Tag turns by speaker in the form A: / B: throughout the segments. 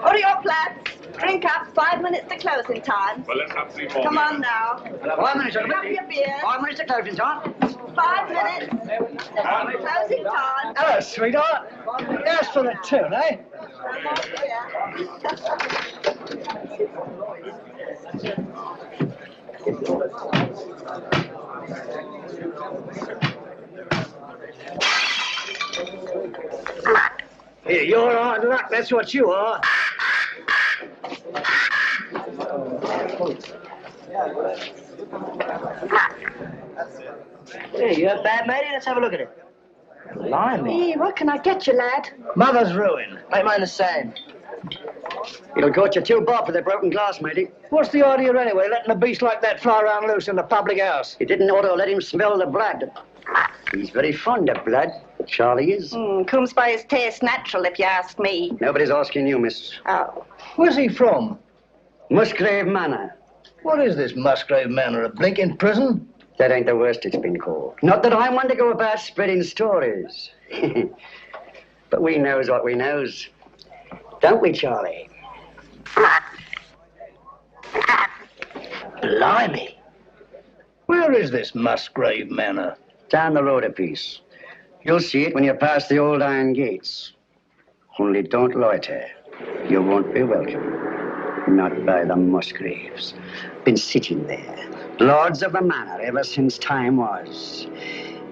A: Hurry up, lads. Drink up. 5 minutes to closing time.
B: Well, let's have 3 more.
A: Come on now.
C: 5 minutes,
A: Have your beer.
C: 5 minutes to closing time.
A: 5 minutes. Closing time.
C: Hello, sweetheart. Yes, for the tune, eh? Here, you're hard luck, that's what you are.
D: Hey, you have bad matey? Let's have a look at it. Blimey.
A: Hey, what can I get you, lad?
C: Mother's ruin.
D: Make mine the same.
C: It'll cost you 2 bob for the broken glass, matey. What's the idea anyway, letting a beast like that fly around loose in the public house? You didn't ought to let him smell the blood. He's very fond of blood, Charlie is.
A: Comes by his taste natural, if you ask me.
C: Nobody's asking you, miss.
A: Oh.
C: Where's he from? Musgrave Manor. What is this Musgrave Manor, a blinking prison? That ain't the worst it's been called. Not that I want to go about spreading stories. But we knows what we knows. Don't we, Charlie?
D: Blimey.
C: Where is this Musgrave Manor? Down the road a piece. You'll see it when you pass the old iron gates. Only don't loiter. You won't be welcome. Not by the Musgraves. Been sitting there, lords of the manor ever since time was.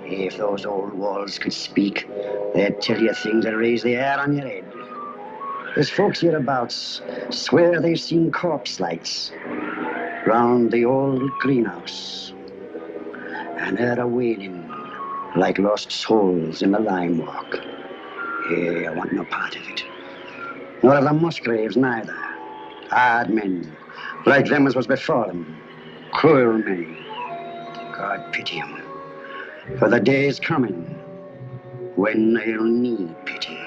C: If those old walls could speak, they'd tell you things that raise the hair on your head. There's folks hereabouts swear they've seen corpse lights round the old greenhouse. And they're a-wailing like lost souls in the lime walk. I want no part of it. Nor of the Musgraves neither. Hard men, like them as was before them. Cruel men. God pity 'em. For the day is coming when they'll need pity.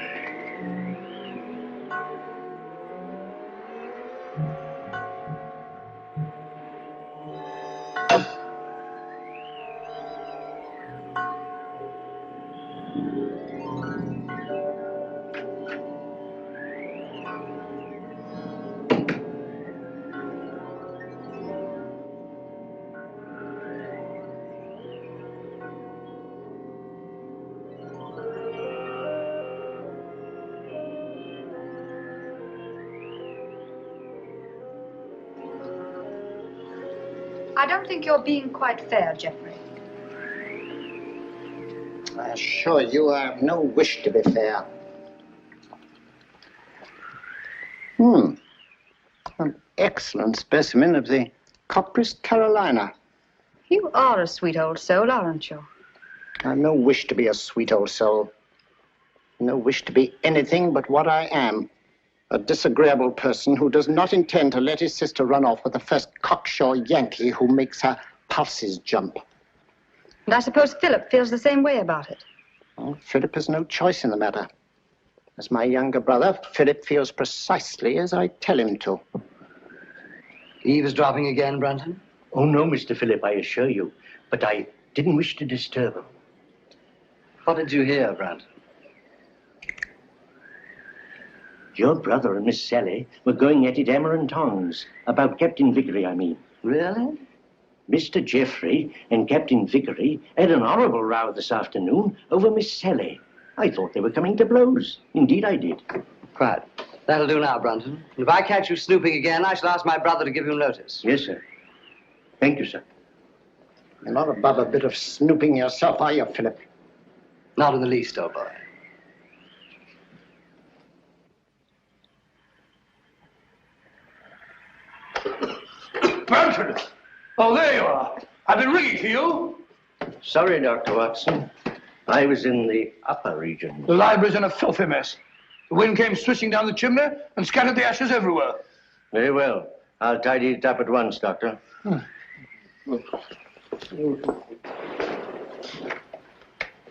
E: I don't think you're being quite fair, Geoffrey.
F: I assure you I have no wish to be fair. An excellent specimen of the Copris Carolina.
E: You are a sweet old soul, aren't you?
F: I have no wish to be a sweet old soul. No wish to be anything but what I am. A disagreeable person who does not intend to let his sister run off with the first cocksure Yankee who makes her pulses jump.
E: And I suppose Philip feels the same way about it.
F: Well, Philip has no choice in the matter. As my younger brother, Philip feels precisely as I tell him to.
D: Eavesdropping again, Brunton?
C: Oh, no, Mr. Philip, I assure you. But I Didn't wish to disturb him.
B: What did you hear, Brandon?
C: Your brother and Miss Sally were going at it hammer and tongs. About Captain Vickery, I mean.
B: Really?
C: Mr. Geoffrey and Captain Vickery had an horrible row this afternoon over Miss Sally. I thought they were coming to blows. Indeed, I did.
B: Quiet. That'll do now, Brandon. If I catch you snooping again, I shall ask my brother to give you notice.
C: Yes, sir. Thank you, sir.
F: You're not above a bit of snooping yourself, are you, Philip?
B: Not in the least, old boy.
G: Brandon! Oh, there you are. I've been ringing for you.
C: Sorry, Dr. Watson. I was in the upper region.
G: The library's in a filthy mess. The wind came swishing down the chimney and scattered the ashes everywhere.
C: Very well. I'll tidy it up at once, Doctor.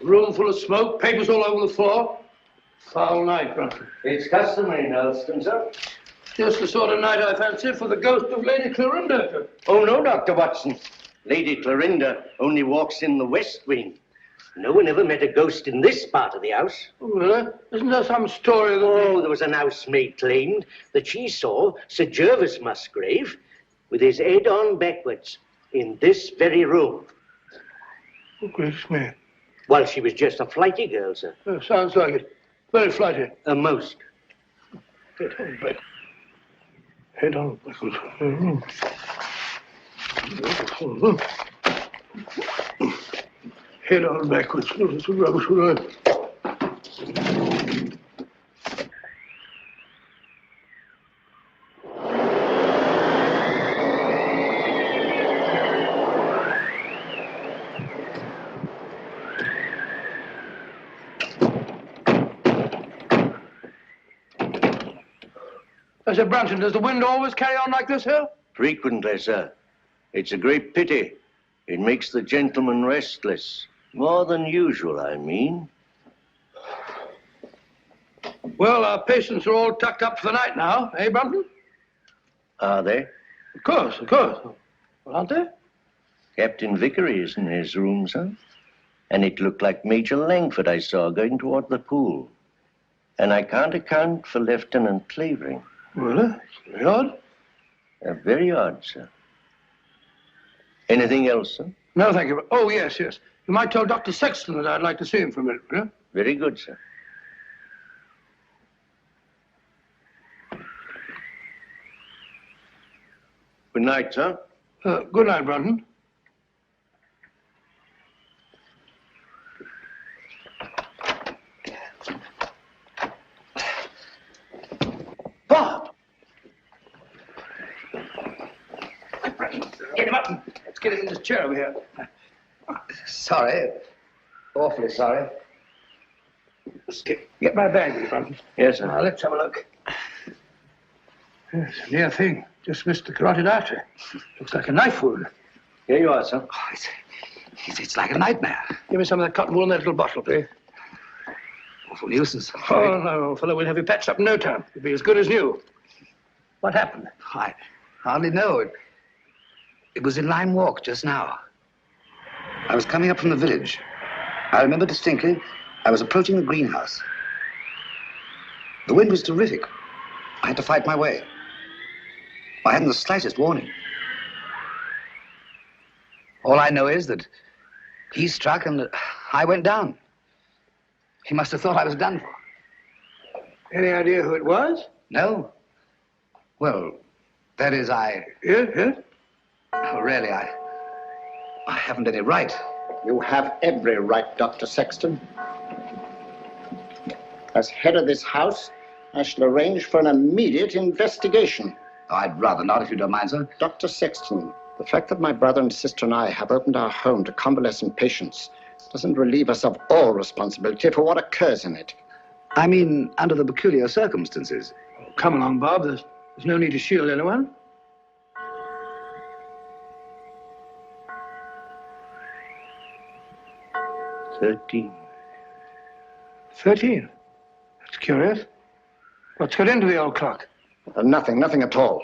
G: Room full of smoke, papers all over the floor. Foul night, Brandon.
C: It's customary in Elston, sir.
G: Just the sort of night I fancy for the ghost of Lady Clorinda.
C: Oh, no, Dr. Watson. Lady Clorinda only walks in the west wing. No one ever met a ghost in this part of the house.
G: Oh, really? Isn't there some story that...
C: Oh, there was an housemaid claimed that she saw Sir Gervas Musgrave with his head on backwards in this very room.
G: Oh, gracious me.
C: While she was just a flighty girl, sir.
G: Sounds like it. Very flighty.
C: Most.
G: Head on back. Head on backwards. Head on backwards. Oh, that's a rubbish word. I said, Brandon, does the wind always carry on like this here?
C: Frequently, sir. It's a great pity. It makes the gentleman restless. More than usual, I mean.
G: Well, our patients are all tucked up for the night now, eh, Brandon?
C: Are they?
G: Of course, of course. Well, aren't they?
C: Captain Vickery is in his room, sir. And it looked like Major Langford I saw going toward the pool. And I can't account for Lieutenant Clavering.
G: Really? Very odd.
C: Very odd, sir. Anything else, sir?
G: No, thank you. Oh, yes, yes. You might tell Dr. Sexton that I'd like to see him for a minute, will you?
C: Very good, sir. Good night, sir.
G: Good night, Brandon. Bob! Get him up. Let's get him in this chair over here.
B: Sorry. Awfully sorry.
G: Let's get my bag, will you, Brandon.
C: Yes, sir.
G: Now, let's have a look. Yes, a near thing. Just missed the carotid artery. Looks like a knife wound.
C: Here you are, sir.
B: Oh, it's like a nightmare.
G: Give me some of that cotton wool in that little bottle, please.
B: Awful nuisance.
G: Oh, no, fellow, we'll have you patched up in no time. You'll be as good as new. What happened?
B: I hardly know. It was in Lime Walk just now. I was coming up from the village. I remember distinctly, I was approaching the greenhouse. The wind was terrific. I had to fight my way. I hadn't the slightest warning. All I know is that he struck and I went down. He must have thought I was done for.
G: Any idea who it was?
B: No. Well, that is,
G: Yes, yes.
B: Oh, really, I haven't any right.
F: You have every right, Dr. Sexton. As head of this house, I shall arrange for an immediate investigation.
B: Oh, I'd rather not, if you don't mind, sir.
F: Dr. Sexton, the fact that my brother and sister and I have opened our home to convalescent patients doesn't relieve us of all responsibility for what occurs in it.
B: I mean, under the peculiar circumstances.
G: Oh, come along, Bob. There's no need to shield anyone.
C: $13.
G: 13. That's curious. What's got into the old clock?
F: Nothing at all.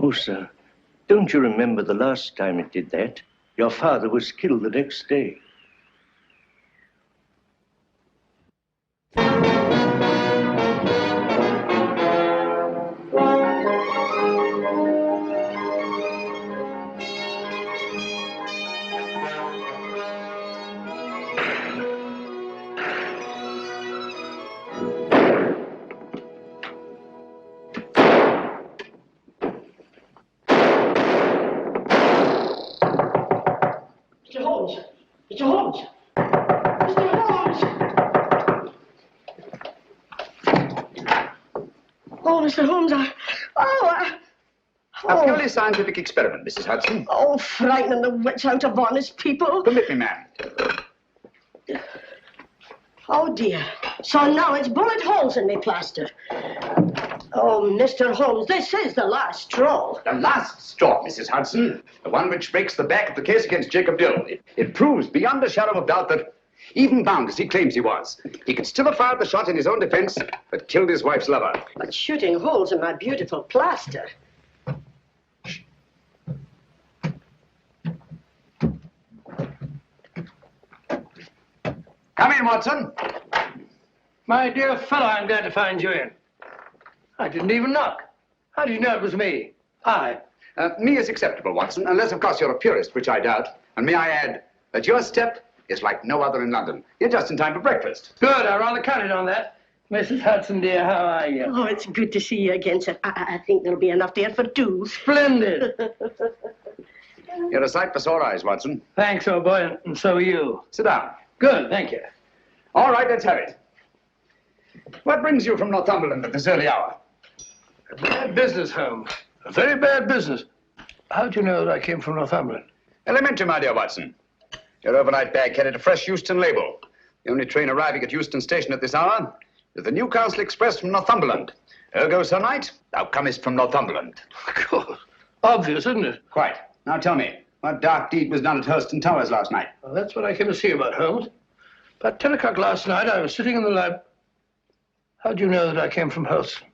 C: Oh, sir, don't you remember the last time it did that?
G: Your father was killed the next day.
H: Mr. Holmes! Mr. Holmes! Mr. Holmes! Oh, Mr. Holmes,
B: A purely scientific experiment, Mrs. Hudson.
H: Oh, frightening the wits out of honest people.
B: Permit me, ma'am.
H: Oh, dear. So now it's bullet holes in me plaster. Oh, Mr. Holmes, this is the last straw.
B: The last straw, Mrs. Hudson. The one which breaks the back of the case against Jacob Dill. It proves beyond a shadow of doubt that, even bound as he claims he was, he could still have fired the shot in his own defense, but killed his wife's lover.
H: But shooting holes in my beautiful plaster.
B: Come in, Watson.
G: My dear fellow, I'm glad to find you in. I didn't even knock. How did you know it was me? I.
B: Me is acceptable, Watson, unless, of course, you're a purist, which I doubt. And may I add that your step is like no other in London. You're just in time for breakfast.
G: Good, I rather counted on that. Mrs. Hudson, dear, how are you?
H: Oh, it's good to see you again, sir. I think there'll be enough there for two.
G: Splendid.
B: You're a sight for sore eyes, Watson.
G: Thanks, old boy, and so are you.
B: Sit down.
G: Good, thank you.
B: All right, let's have it. What brings you from Northumberland at this early hour?
G: A bad business, Holmes. A very bad business. How'd you know that I came from Northumberland?
B: Elementary, my dear Watson. Your overnight bag carried a fresh Euston label. The only train arriving at Euston Station at this hour is the Newcastle Express from Northumberland. Ergo, Sir Knight, thou comest from Northumberland.
G: Of course. Obvious, isn't it?
B: Quite. Now tell me, what dark deed was done at Hurston Towers last night?
G: Well, that's what I came to see about, Holmes. About 10 o'clock last night, I was sitting in the lab. How'd you know that I came from Hurston?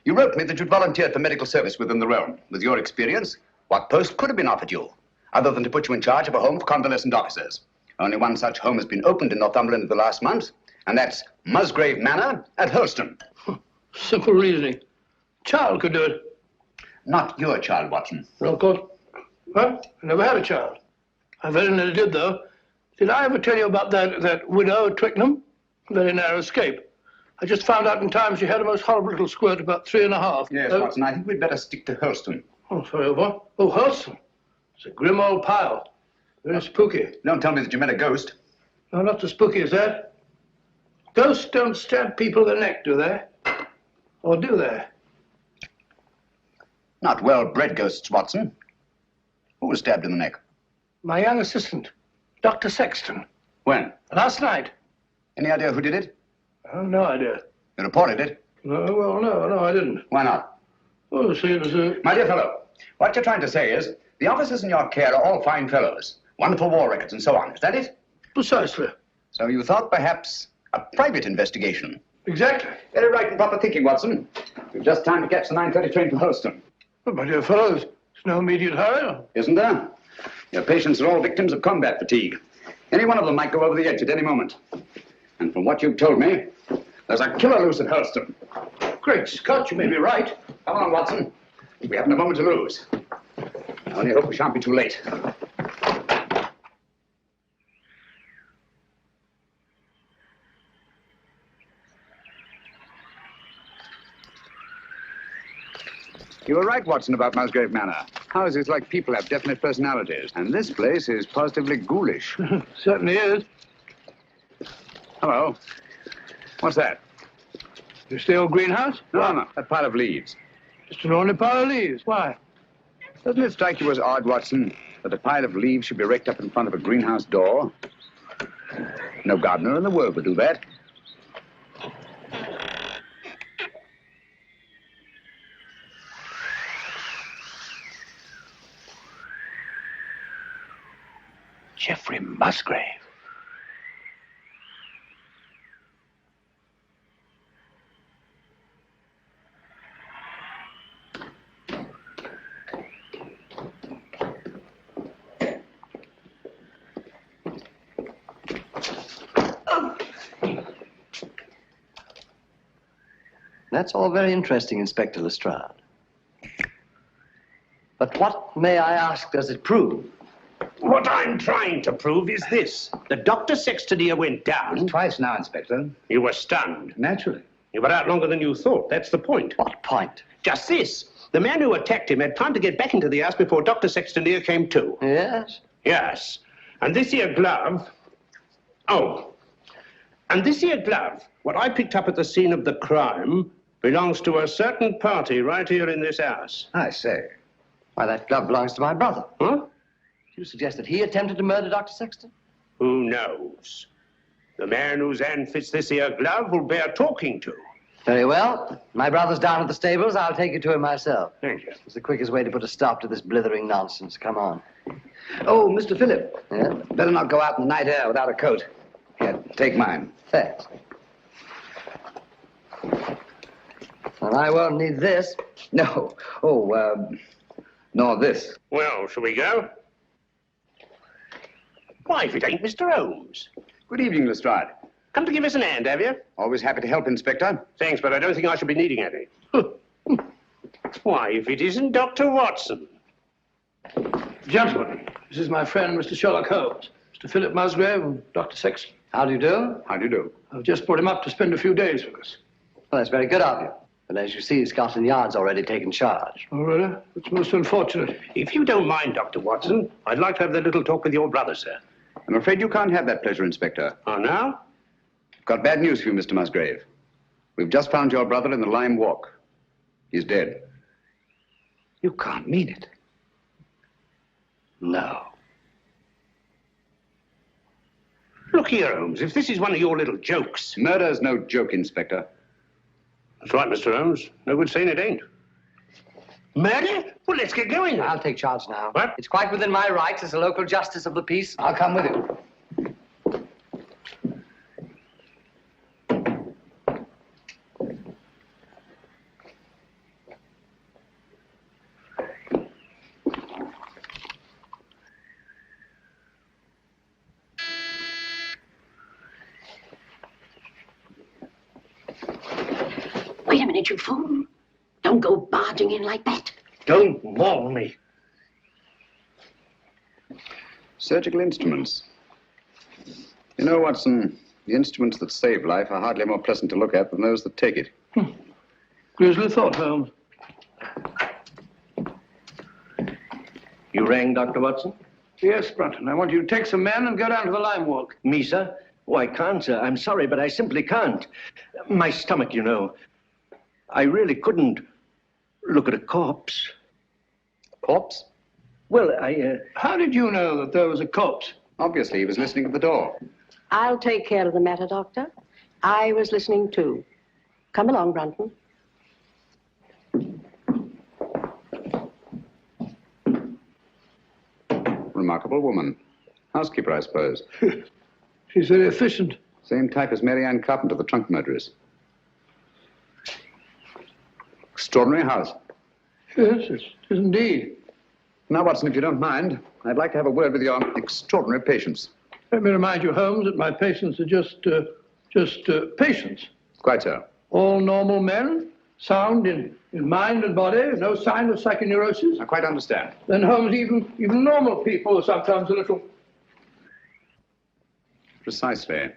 B: You wrote me that you'd volunteered for medical service within the realm. With your experience, what post could have been offered you, other than to put you in charge of a home for convalescent officers? Only one such home has been opened in Northumberland in the last month, and that's Musgrave Manor at Hurston.
G: Simple reasoning. Child could do it.
B: Not your child, Watson.
G: No, of course. Well, I never had a child. I very nearly did, though. Did I ever tell you about that widow at Twickenham? Very narrow escape. I just found out in time she had a most horrible little squirt, about 3.5.
B: Yes, Watson, I think we'd better stick to Hurston.
G: Oh, sorry, what? Oh, Hurston. It's a grim old pile. Very spooky.
B: Don't tell me that you met a ghost.
G: No, not so spooky as that. Ghosts don't stab people in the neck, do they? Or do they?
B: Not well-bred ghosts, Watson. Who was stabbed in the neck?
G: My young assistant, Dr. Sexton.
B: When?
G: Last night.
B: Any idea who did it?
G: Oh, no idea.
B: You reported it?
G: No, well, no, I didn't.
B: Why not?
G: Oh, see, it was a...
B: My dear fellow, what you're trying to say is the officers in your care are all fine fellows, wonderful war records and so on. Is that it?
G: Precisely.
B: So you thought perhaps a private investigation?
G: Exactly.
B: Very right and proper thinking, Watson. We've just time to catch the 9:30 train to Holston.
G: But, my dear fellows, there's no immediate hurry.
B: Isn't there? Your patients are all victims of combat fatigue. Any one of them might go over the edge at any moment. And from what you've told me, there's a killer loose at Hurston.
G: Great Scott, you may be right.
B: Come on, Watson. We haven't a moment to lose. I only hope we shan't be too late. You were right, Watson, about Musgrave Manor. Houses like people have definite personalities, and this place is positively ghoulish.
G: Certainly is.
B: Hello. What's that?
G: You stay old greenhouse?
B: No, that pile of leaves.
G: Just an ordinary pile of leaves. Why?
B: Doesn't it strike you as odd, Watson, that a pile of leaves should be raked up in front of a greenhouse door? No gardener in the world would do that.
G: Geoffrey Musgrave.
I: That's all very interesting, Inspector Lestrade. But what, may I ask, does it prove?
J: What I'm trying to prove is this. The Dr. Sexton here went down.
B: Twice now, Inspector.
J: You were stunned.
B: Naturally.
J: You were out longer than you thought. That's the point.
I: What point?
J: Just this. The man who attacked him had time to get back into the house before Dr. Sexton here came to.
I: Yes?
J: Yes. And this here glove... Oh. And this here glove, what I picked up at the scene of the crime, belongs to a certain party right here in this house.
B: I say.
I: Why, that glove belongs to my brother.
J: Huh?
I: You suggest that he attempted to murder Dr. Sexton?
J: Who knows? The man whose hand fits this here glove will bear talking to.
I: Very well. My brother's down at the stables. I'll take you to him myself.
J: Thank you.
I: It's the quickest way to put a stop to this blithering nonsense. Come on.
B: Oh, Mr. Phillip.
I: Yeah?
B: Better not go out in the night air without a coat. Here, take mine.
I: Thanks. And I won't need this.
B: No. Oh, nor this.
J: Well, shall we go? Why, if it ain't Mr. Holmes.
B: Good evening, Lestrade.
J: Come to give us an hand, have you?
B: Always happy to help, Inspector.
J: Thanks, but I don't think I shall be needing any. Why, if it isn't Dr. Watson.
G: Gentlemen, this is my friend, Mr. Sherlock Holmes, Mr. Philip Musgrave and Dr. Sexton.
I: How do you do?
B: How do you do?
G: I've just brought him up to spend a few days with us.
I: Well, that's very good of you. But as you see, Scotland Yard's already taken charge.
G: Oh, really? It's most unfortunate.
J: If you don't mind, Dr. Watson, I'd like to have a little talk with your brother, sir.
B: I'm afraid you can't have that pleasure, Inspector.
J: Oh, now?
B: Got bad news for you, Mr. Musgrave. We've just found your brother in the lime walk. He's dead. You can't mean it.
I: No.
J: Look here, Holmes, if this is one of your little jokes...
B: Murder's no joke, Inspector.
J: That's right, Mr. Holmes. No good saying it ain't. Murder? Well, let's get going.
I: I'll take charge now.
J: What?
I: It's quite within my rights as a local justice of the peace.
B: I'll come with you.
H: Wait a minute, you fool. Don't go barging in like that.
J: Don't maul me.
B: Surgical instruments. You know, Watson, the instruments that save life are hardly more pleasant to look at than those that take it.
G: Grisly thought, Holmes.
C: You rang, Dr. Watson?
G: Yes, Brunton. I want you to take some men and go down to the lime walk.
C: Me, sir? Oh, I can't, sir. I'm sorry, but I simply can't. My stomach, you know. I really couldn't look at a corpse.
I: Corpse?
C: Well,
G: How did you know that there was a corpse?
B: Obviously, he was listening at the door.
H: I'll take care of the matter, Doctor. I was listening too. Come along, Brunton.
B: Remarkable woman. Housekeeper, I suppose.
G: She's very efficient.
B: Same type as Mary Ann Carpenter, the trunk murderess. Extraordinary house.
G: Yes, it is indeed.
B: Now, Watson, if you don't mind, I'd like to have a word with your extraordinary patients.
G: Let me remind you, Holmes, that my patients are just patients.
B: Quite so.
G: All normal men, sound in mind and body, no sign of psychoneurosis.
B: I quite understand.
G: Then, Holmes, even normal people are sometimes a little...
B: Precisely.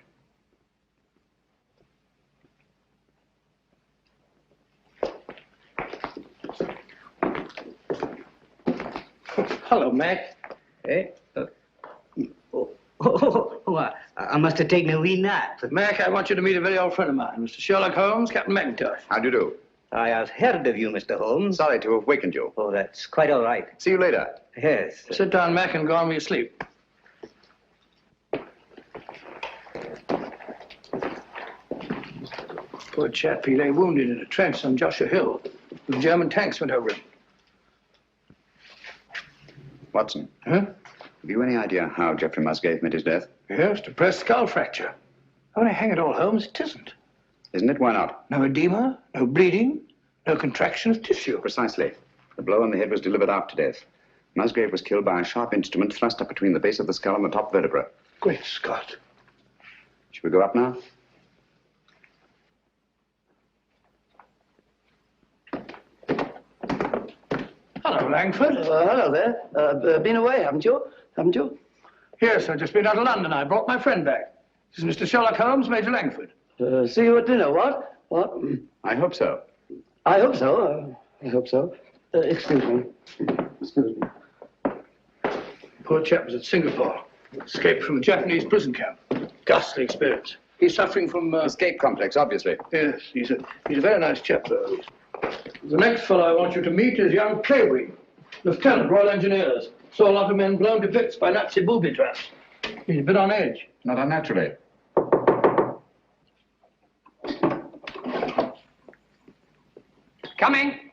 D: Hello, Mac. Eh? I must have taken a wee nap.
G: Mac, I want you to meet a very old friend of mine, Mr. Sherlock Holmes, Captain McIntosh.
B: How do you do?
D: I have heard of you, Mr. Holmes.
B: Sorry to have wakened you.
D: Oh, that's quite all right.
B: See you later.
D: Yes.
G: Sit down, Mac, and go on with your sleep. Poor chap, he lay wounded in a trench on Joshua Hill. The German tanks went over him.
B: Watson,
G: Huh?
B: have you any idea how Geoffrey Musgrave met his death?
G: Yes, depressed skull fracture. Only hang it all, Holmes, it isn't.
B: Isn't it? Why not?
G: No edema, no bleeding, no contraction of tissue.
B: Precisely. The blow on the head was delivered after death. Musgrave was killed by a sharp instrument thrust up between the base of the skull and the top vertebra.
G: Great Scott.
B: Should we go up now?
G: Hello, Langford.
C: Hello there. Been away, haven't you? Haven't you?
G: Yes, I've just been out of London. I brought my friend back. This is Mr. Sherlock Holmes, Major Langford.
C: See you at dinner, what? What?
B: I hope so.
C: I hope so. I hope so. Excuse me. Excuse me.
G: Poor chap was at Singapore. Escaped from a Japanese prison camp. Ghastly experience. He's suffering from...
B: Escape complex, obviously.
G: Yes, he's a very nice chap, though. The next fellow I want you to meet is young Clavering, Lieutenant, Royal Engineers. Saw a lot of men blown to bits by Nazi booby traps. He's a bit on edge.
B: Not unnaturally.
K: Coming.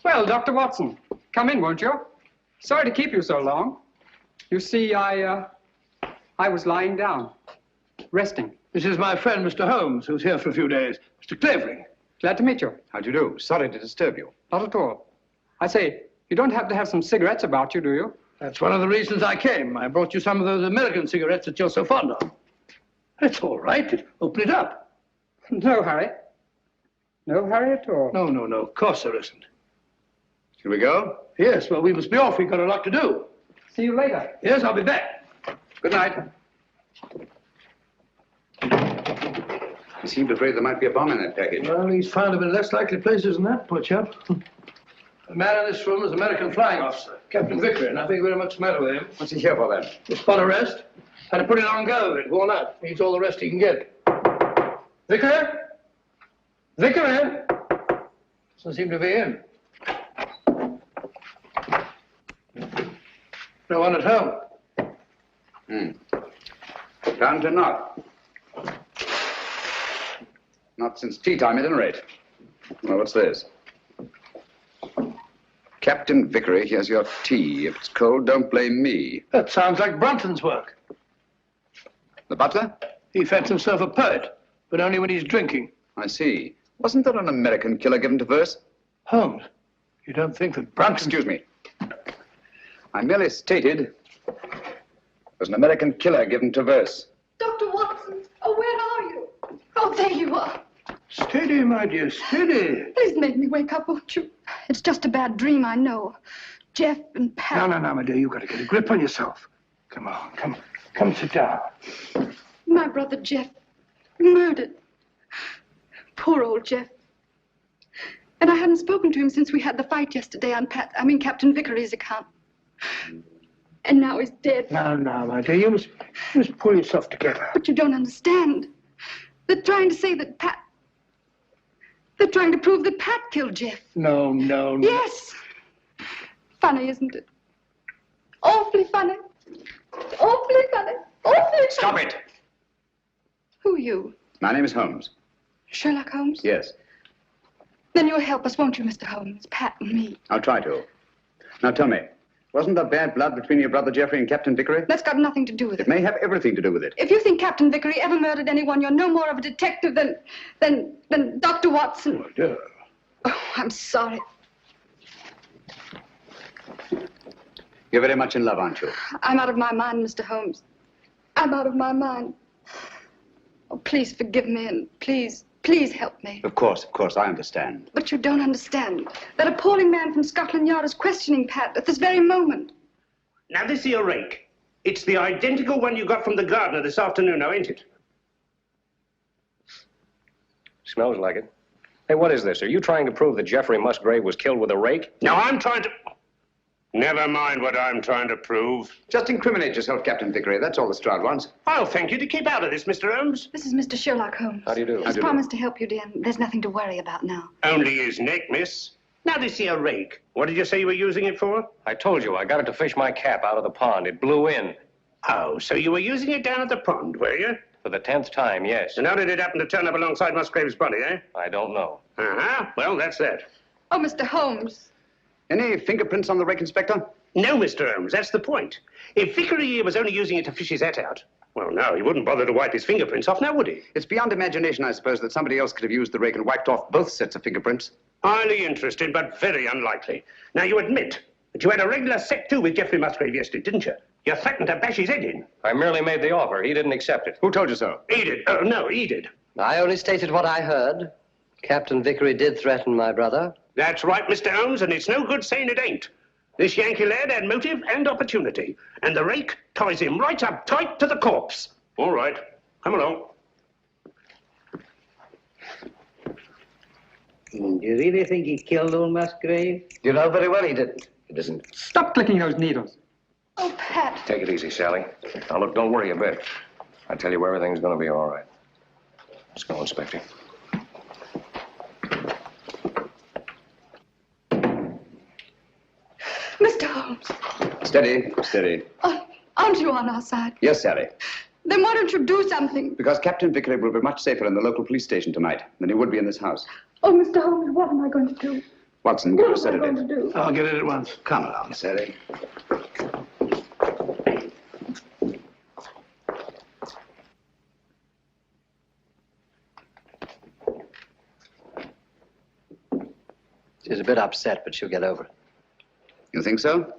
K: Well, Dr. Watson, come in, won't you? Sorry to keep you so long. You see, I was lying down, resting.
G: This is my friend, Mr. Holmes, who's here for a few days. Mr. Clavering.
K: Glad to meet you.
B: How do you do? Sorry to disturb you.
K: Not at all. I say, you don't happen to have some cigarettes about you, do you?
G: That's one of the reasons I came. I brought you some of those American cigarettes that you're so fond of. It's all right. Open it up.
K: No hurry. No hurry at all.
G: No. Of course there isn't.
B: Shall we go?
G: Yes, well, we must be off. We've got a lot to do.
K: See you later.
G: Yes, I'll be back.
B: Good night. He seemed afraid there might be a bomb in that package.
G: Well, he's found him in less likely places than that, poor chap. The man in this room is an American flying officer, Captain Vickery. Nothing very much the matter with him.
B: What's he here for, then?
G: A spot arrest. Had a pretty long go of it, worn out. Needs all the rest he can get. Vickery? Vickery? Doesn't seem to be in. No one at home.
B: Found to not. Not since tea time, at any rate. Well, what's this? Captain Vickery, here's your tea. If it's cold, don't blame me.
G: That sounds like Brunton's work.
B: The butler?
G: He fancies himself a poet, but only when he's drinking.
B: I see. Wasn't there an American killer given to verse?
G: Holmes, you don't think that Brunton...
B: Excuse me. I merely stated there's an American killer given to verse.
E: Dr. Watson, oh, where are you? Oh, there you are.
G: Steady, my dear, steady.
E: Please make me wake up, won't you? It's just a bad dream, I know. Jeff and Pat...
G: No, my dear, you've got to get a grip on yourself. Come on, come sit down.
E: My brother Jeff, murdered. Poor old Jeff. And I hadn't spoken to him since we had the fight yesterday on Captain Vickery's account. And now he's dead.
G: No, my dear, you must pull yourself together.
E: But you don't understand. They're trying to say that They're trying to prove that Pat killed Jeff.
G: No.
E: Yes. Funny, isn't it? Awfully funny. Awfully funny. Awfully funny.
B: Stop it!
E: Who are you?
B: My name is Holmes.
E: Sherlock Holmes?
B: Yes.
E: Then you'll help us, won't you, Mr. Holmes? Pat and me.
B: I'll try to. Now tell me, wasn't there bad blood between your brother Geoffrey and Captain Vickery?
E: That's got nothing to do with it.
B: It may have everything to do with it.
E: If you think Captain Vickery ever murdered anyone, you're no more of a detective than Dr. Watson.
G: Oh, dear.
E: Oh, I'm sorry.
B: You're very much in love, aren't you?
E: I'm out of my mind, Mr. Holmes. I'm out of my mind. Oh, please forgive me and please help me.
B: Of course, I understand.
E: But you don't understand. That appalling man from Scotland Yard is questioning Pat at this very moment.
J: Now, this here rake. It's the identical one you got from the gardener this afternoon, now, ain't it?
L: Smells like it. Hey, what is this? Are you trying to prove that Geoffrey Musgrave was killed with a rake?
J: No, I'm trying to... Never mind what I'm trying to prove.
B: Just incriminate yourself, Captain Vickery. That's all the Stroud wants.
J: I'll thank you to keep out of this, Mr. Holmes.
E: This is Mr. Sherlock Holmes.
L: How do you do?
E: He's promised to help you, dear. There's nothing to worry about now.
J: Only his neck, miss. Now, this here rake. What did you say you were using it for?
L: I told you, I got it to fish my cap out of the pond. It blew in.
J: Oh, so you were using it down at the pond, were you?
L: For the 10th time, yes.
J: And how did it happen to turn up alongside Musgrave's body, eh?
L: I don't know.
J: Uh-huh. Well, that's that.
E: Oh, Mr. Holmes.
B: Any fingerprints on the rake, Inspector?
J: No, Mr. Holmes, that's the point. If Vickery was only using it to fish his hat out, well, no, he wouldn't bother to wipe his fingerprints off, now would he?
B: It's beyond imagination, I suppose, that somebody else could have used the rake and wiped off both sets of fingerprints.
J: Highly interested, but very unlikely. Now, you admit that you had a regular set-to with Geoffrey Musgrave yesterday, didn't you? You threatened to bash his head in.
L: I merely made the offer. He didn't accept it.
B: Who told you so?
J: He did. No, he did.
I: I only stated what I heard. Captain Vickery did threaten my brother.
J: That's right, Mr. Holmes, and it's no good saying it ain't. This Yankee lad had motive and opportunity, and the rake ties him right up tight to the corpse. All right, come along.
C: Do you really think he killed old Musgrave?
B: You know very well he didn't. He doesn't.
K: Stop clicking those needles.
E: Oh, Pat.
L: Take it easy, Sally. Now, look, don't worry a bit. I tell you, everything's going to be all right. Let's go, Inspector.
E: Mr. Holmes.
B: Steady, steady.
E: Aren't you on our side?
B: Yes, Sally.
E: Then why don't you do something?
B: Because Captain Vickery will be much safer in the local police station tonight than he would be in this house.
E: Oh, Mr. Holmes, what am I going to do?
B: Watson, get a
E: What am I going to
B: sedative.
E: do?
G: I'll get it at once.
B: Come along, Sally.
I: She's a bit upset, but she'll get over it.
B: You think so?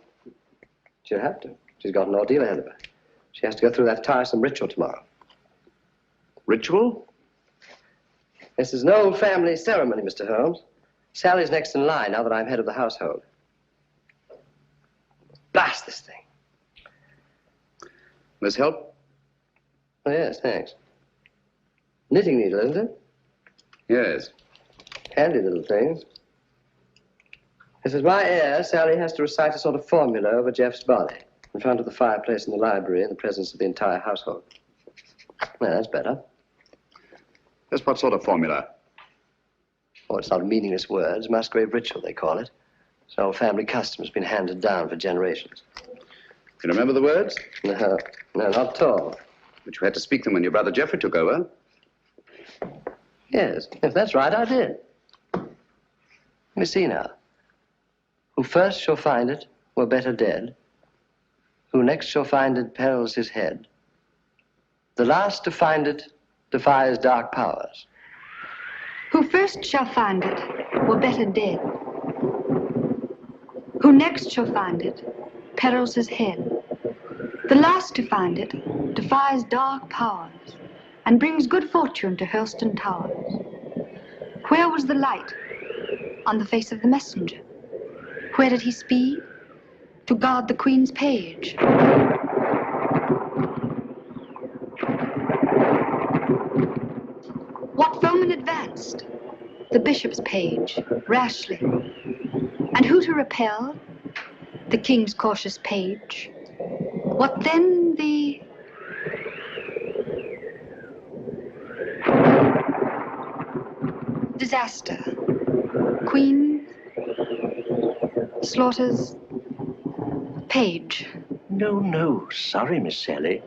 I: She'll have to. She's got an ordeal ahead of her. She has to go through that tiresome ritual tomorrow.
J: Ritual?
I: This is an old family ceremony, Mr. Holmes. Sally's next in line now that I'm head of the household. Blast this thing.
B: This help?
I: Oh, yes, thanks. Knitting needle, isn't it?
B: Yes.
I: Handy little thing. This is my heir. Sally has to recite a sort of formula over Jeff's body in front of the fireplace in the library in the presence of the entire household. Well, that's better.
B: Just what sort of formula?
I: Oh, it's not meaningless words. Musgrave Ritual, they call it. It's an old family custom. It's been handed down for generations.
B: You remember the words?
I: No, not at all.
B: But you had to speak them when your brother Geoffrey took over.
I: Yes, if that's right, I did. Let me see now. Who first shall find it were better dead. Who next shall find it perils his head. The last to find it defies dark powers.
E: Who first shall find it were better dead. Who next shall find it perils his head. The last to find it defies dark powers and brings good fortune to Hurlstone Towers. Where was the light? On the face of the messenger. Where did he speed? To guard the Queen's page. What foeman advanced? The bishop's page, rashly. And who to repel? The king's cautious page. What then the... disaster. Queen slaughters page.
C: No. Sorry, Miss Sally.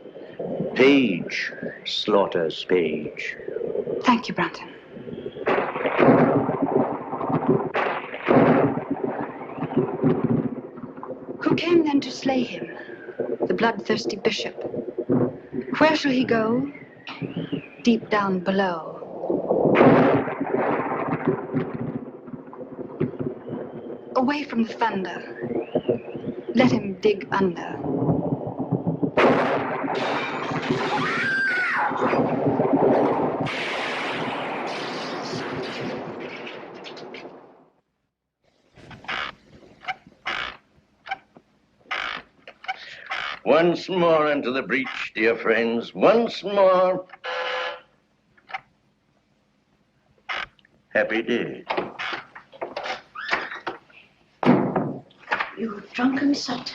C: Page slaughters page.
E: Thank you, Brunton. Who came then to slay him? The bloodthirsty bishop. Where shall he go? Deep down below. Away from the thunder. Let him dig under.
C: Once more into the breach, dear friends. Once more. Happy day.
H: You drunken sot.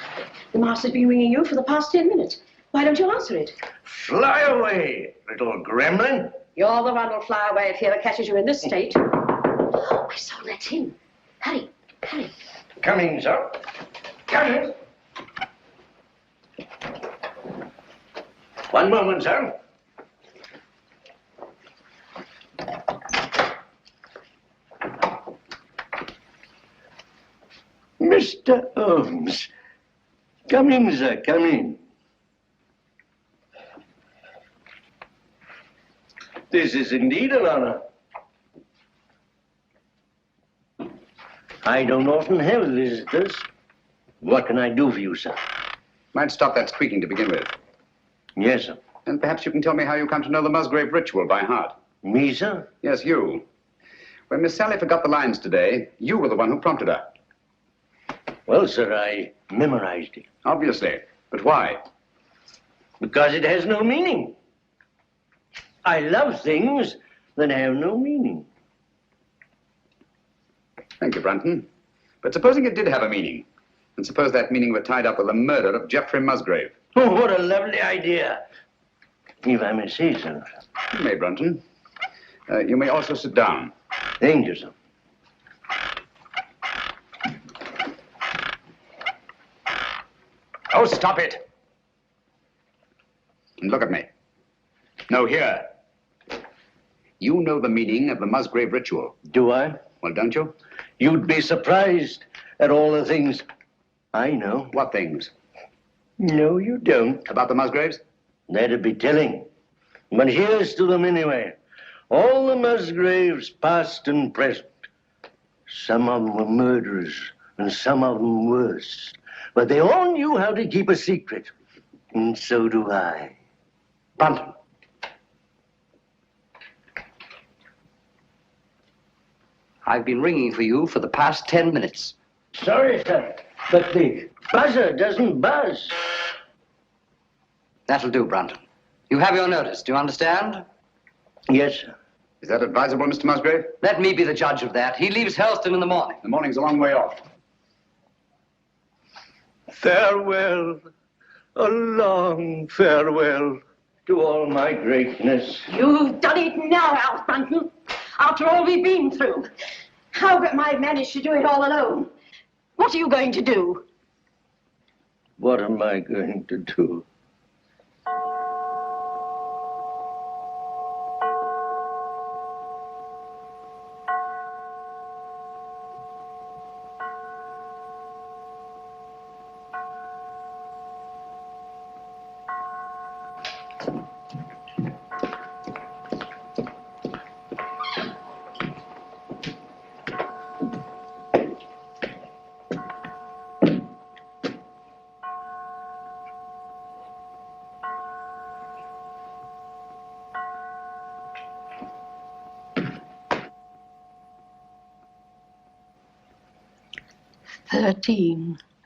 H: The master's been ringing you for the past 10 minutes. Why don't you answer it?
C: Fly away, little gremlin.
H: You're the one who'll fly away if he ever catches you in this state. Oh, my soul, that's him. Hurry.
C: Coming, sir. Coming. One moment, sir. Mr. Holmes. Come in, sir, come in. This is indeed an honor. I don't often have visitors. What can I do for you, sir?
B: Might stop that squeaking to begin with.
C: Yes, sir.
B: And perhaps you can tell me how you come to know the Musgrave Ritual by heart.
C: Me, sir?
B: Yes, you. When Miss Sally forgot the lines today, you were the one who prompted her.
C: Well, sir, I memorized it.
B: Obviously. But why?
C: Because it has no meaning. I love things that have no meaning.
B: Thank you, Brunton. But supposing it did have a meaning, and suppose that meaning were tied up with the murder of Geoffrey Musgrave.
C: Oh, what a lovely idea. If I may say so.
B: You may, Brunton. You may also sit down.
C: Thank you, sir.
B: Oh, stop it. And look at me. No, here. You know the meaning of the Musgrave Ritual.
C: Do I?
B: Well, don't you?
C: You'd be surprised at all the things I know.
B: What things?
C: No, you don't.
B: About the Musgraves?
C: That'd be telling. But here's to them anyway. All the Musgraves, past and present. Some of them were murderers, and some of them worse. But they all knew how to keep a secret. And so do I.
B: Brunton. I've been ringing for you for the past 10 minutes.
C: Sorry, sir, but the buzzer doesn't buzz.
B: That'll do, Brunton. You have your notice, do you understand?
C: Yes, sir.
B: Is that advisable, Mr. Musgrave? Let me be the judge of that. He leaves Helston in the morning. The morning's a long way off.
G: Farewell, a long farewell.
C: To all my greatness.
H: You've done it now, Alf Brunton. After all we've been through. How have I managed to do it all alone? What are you going to do?
C: What am I going to do?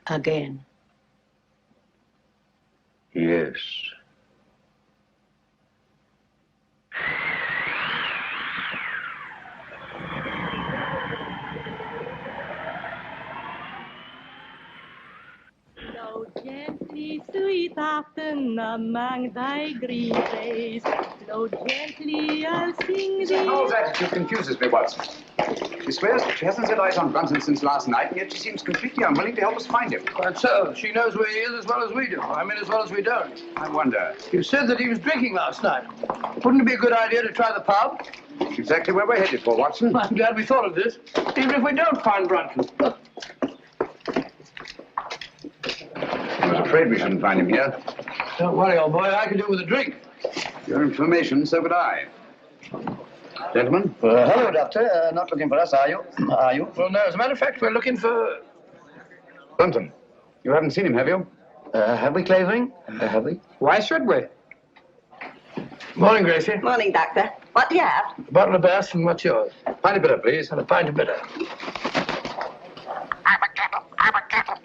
H: Again.
C: Yes.
M: Flow gently, sweet afton, among thy green days. Flow gently, I'll sing thee.
B: Mr. Hall's attitude confuses me, Watson. She swears that she hasn't set eyes on Brunton since last night, and yet she seems completely unwilling to help us find him.
G: Quite so. She knows where he is as well as we do. I mean, as well as we don't.
B: I wonder.
G: You said that he was drinking last night. Wouldn't it be a good idea to try the pub?
B: Exactly where we're headed for, Watson.
G: I'm glad we thought of this. Even if we don't find Brunton.
B: I was afraid we shouldn't find him here.
G: Don't worry, old boy. I could do with a drink.
B: Your information, so would I. Gentlemen?
C: Hello, Doctor. Not looking for us, are you? Are you?
G: Well, no. As a matter of fact, we're looking for...
B: Brunton. You haven't seen him, have you?
C: Have we, Clavering? Have we?
K: Why should we?
G: Morning, Gracie.
A: Morning, Doctor. What do you have?
G: A bottle of Bass, and what's yours?
B: Pint of bitter, please.
G: And a pint of bitter.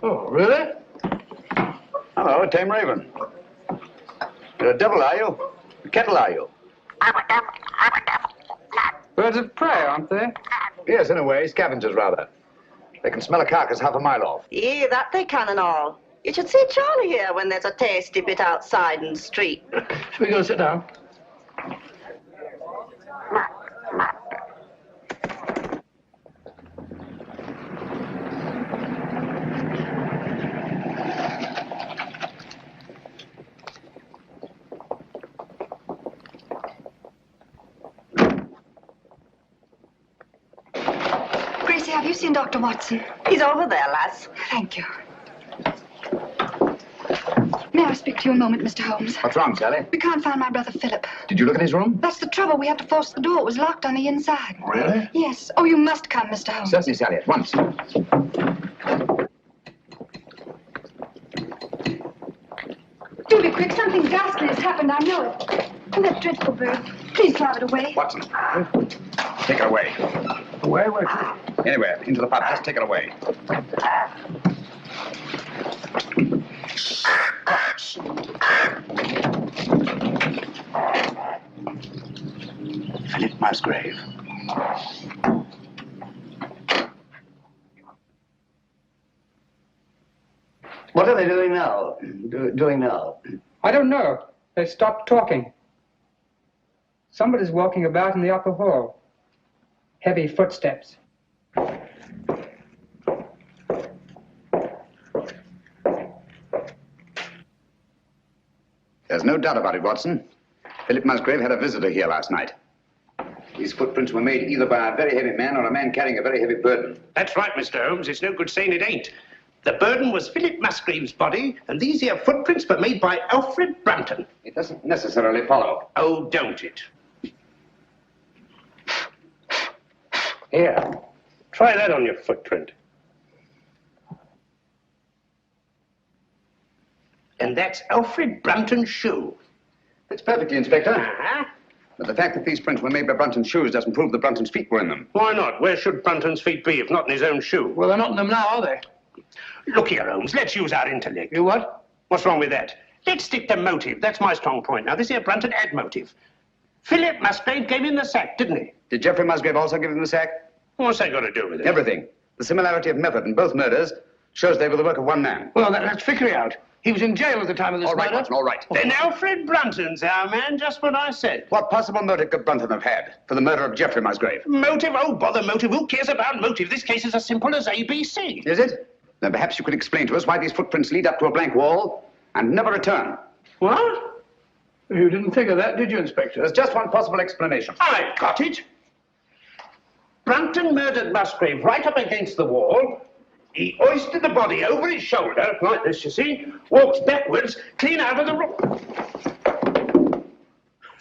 G: Oh, really?
B: Hello, a tame raven. You're a devil, are you? A kettle, are you?
K: Birds of prey, aren't they?
B: Yes, in a way. Scavengers, rather. They can smell a carcass half a mile off.
A: Yeah, that they can and all. You should see Charlie here when there's a tasty bit outside in the street.
G: Shall we go sit down?
E: Gracie, have you seen Dr. Watson?
A: He's over there, lass.
E: Thank you. May I speak to you a moment, Mr. Holmes?
B: What's wrong, Sally?
E: We can't find my brother Philip.
B: Did you look in his room?
E: That's the trouble. We had to force the door. It was locked on the inside.
B: Really?
E: Yes. Oh, you must come, Mr. Holmes.
B: Certainly, Sally, at once.
E: Do be quick. Something ghastly has happened. I know it. Oh, that dreadful bird. Please drive it away.
B: Watson, take her away.
G: Where?
B: Anywhere, into the pub. Just take it away. Philip Musgrave.
C: What are they doing now? Doing now?
K: I don't know. They stopped talking. Somebody's walking about in the upper hall. Heavy footsteps.
B: There's no doubt about it, Watson. Philip Musgrave had a visitor here last night. These footprints were made either by a very heavy man or a man carrying a very heavy burden.
J: That's right, Mr. Holmes. It's no good saying it ain't. The burden was Philip Musgrave's body, and these here footprints were made by Alfred Brunton.
B: It doesn't necessarily follow.
J: Oh, don't it?
C: Here.
J: Try that on your footprint. And that's Alfred Brunton's shoe.
B: That's perfectly, Inspector.
J: Uh-huh.
B: But the fact that these prints were made by Brunton's shoes doesn't prove that Brunton's feet were in them.
J: Why not? Where should Brunton's feet be if not in his own shoe?
G: Well, they're not in them now, are they?
J: Look here, Holmes. Let's use our intellect.
G: You what?
J: What's wrong with that? Let's stick to motive. That's my strong point. Now, this here Brunton had motive. Philip Musgrave gave him the sack, didn't he?
B: Did Geoffrey Musgrave also give him the sack?
J: What's that got to do with it?
B: Everything. The similarity of method in both murders shows they were the work of one man.
G: Well, that's Vickery out. He was in jail at the time of this
B: All right,
G: murder.
B: Watson, all right.
J: Then Alfred Brunton's our man, just what I said.
B: What possible motive could Brunton have had for the murder of Geoffrey Musgrave?
J: Motive? Oh, bother motive. Who cares about motive? This case is as simple as ABC.
B: Is it? Then perhaps you could explain to us why these footprints lead up to a blank wall and never return.
G: What? You didn't think of that, did you, Inspector?
B: There's just one possible explanation.
J: I've got it. Brunton murdered Musgrave right up against the wall. He hoisted the body over his shoulder, like this, you see, walked backwards, clean out of the room.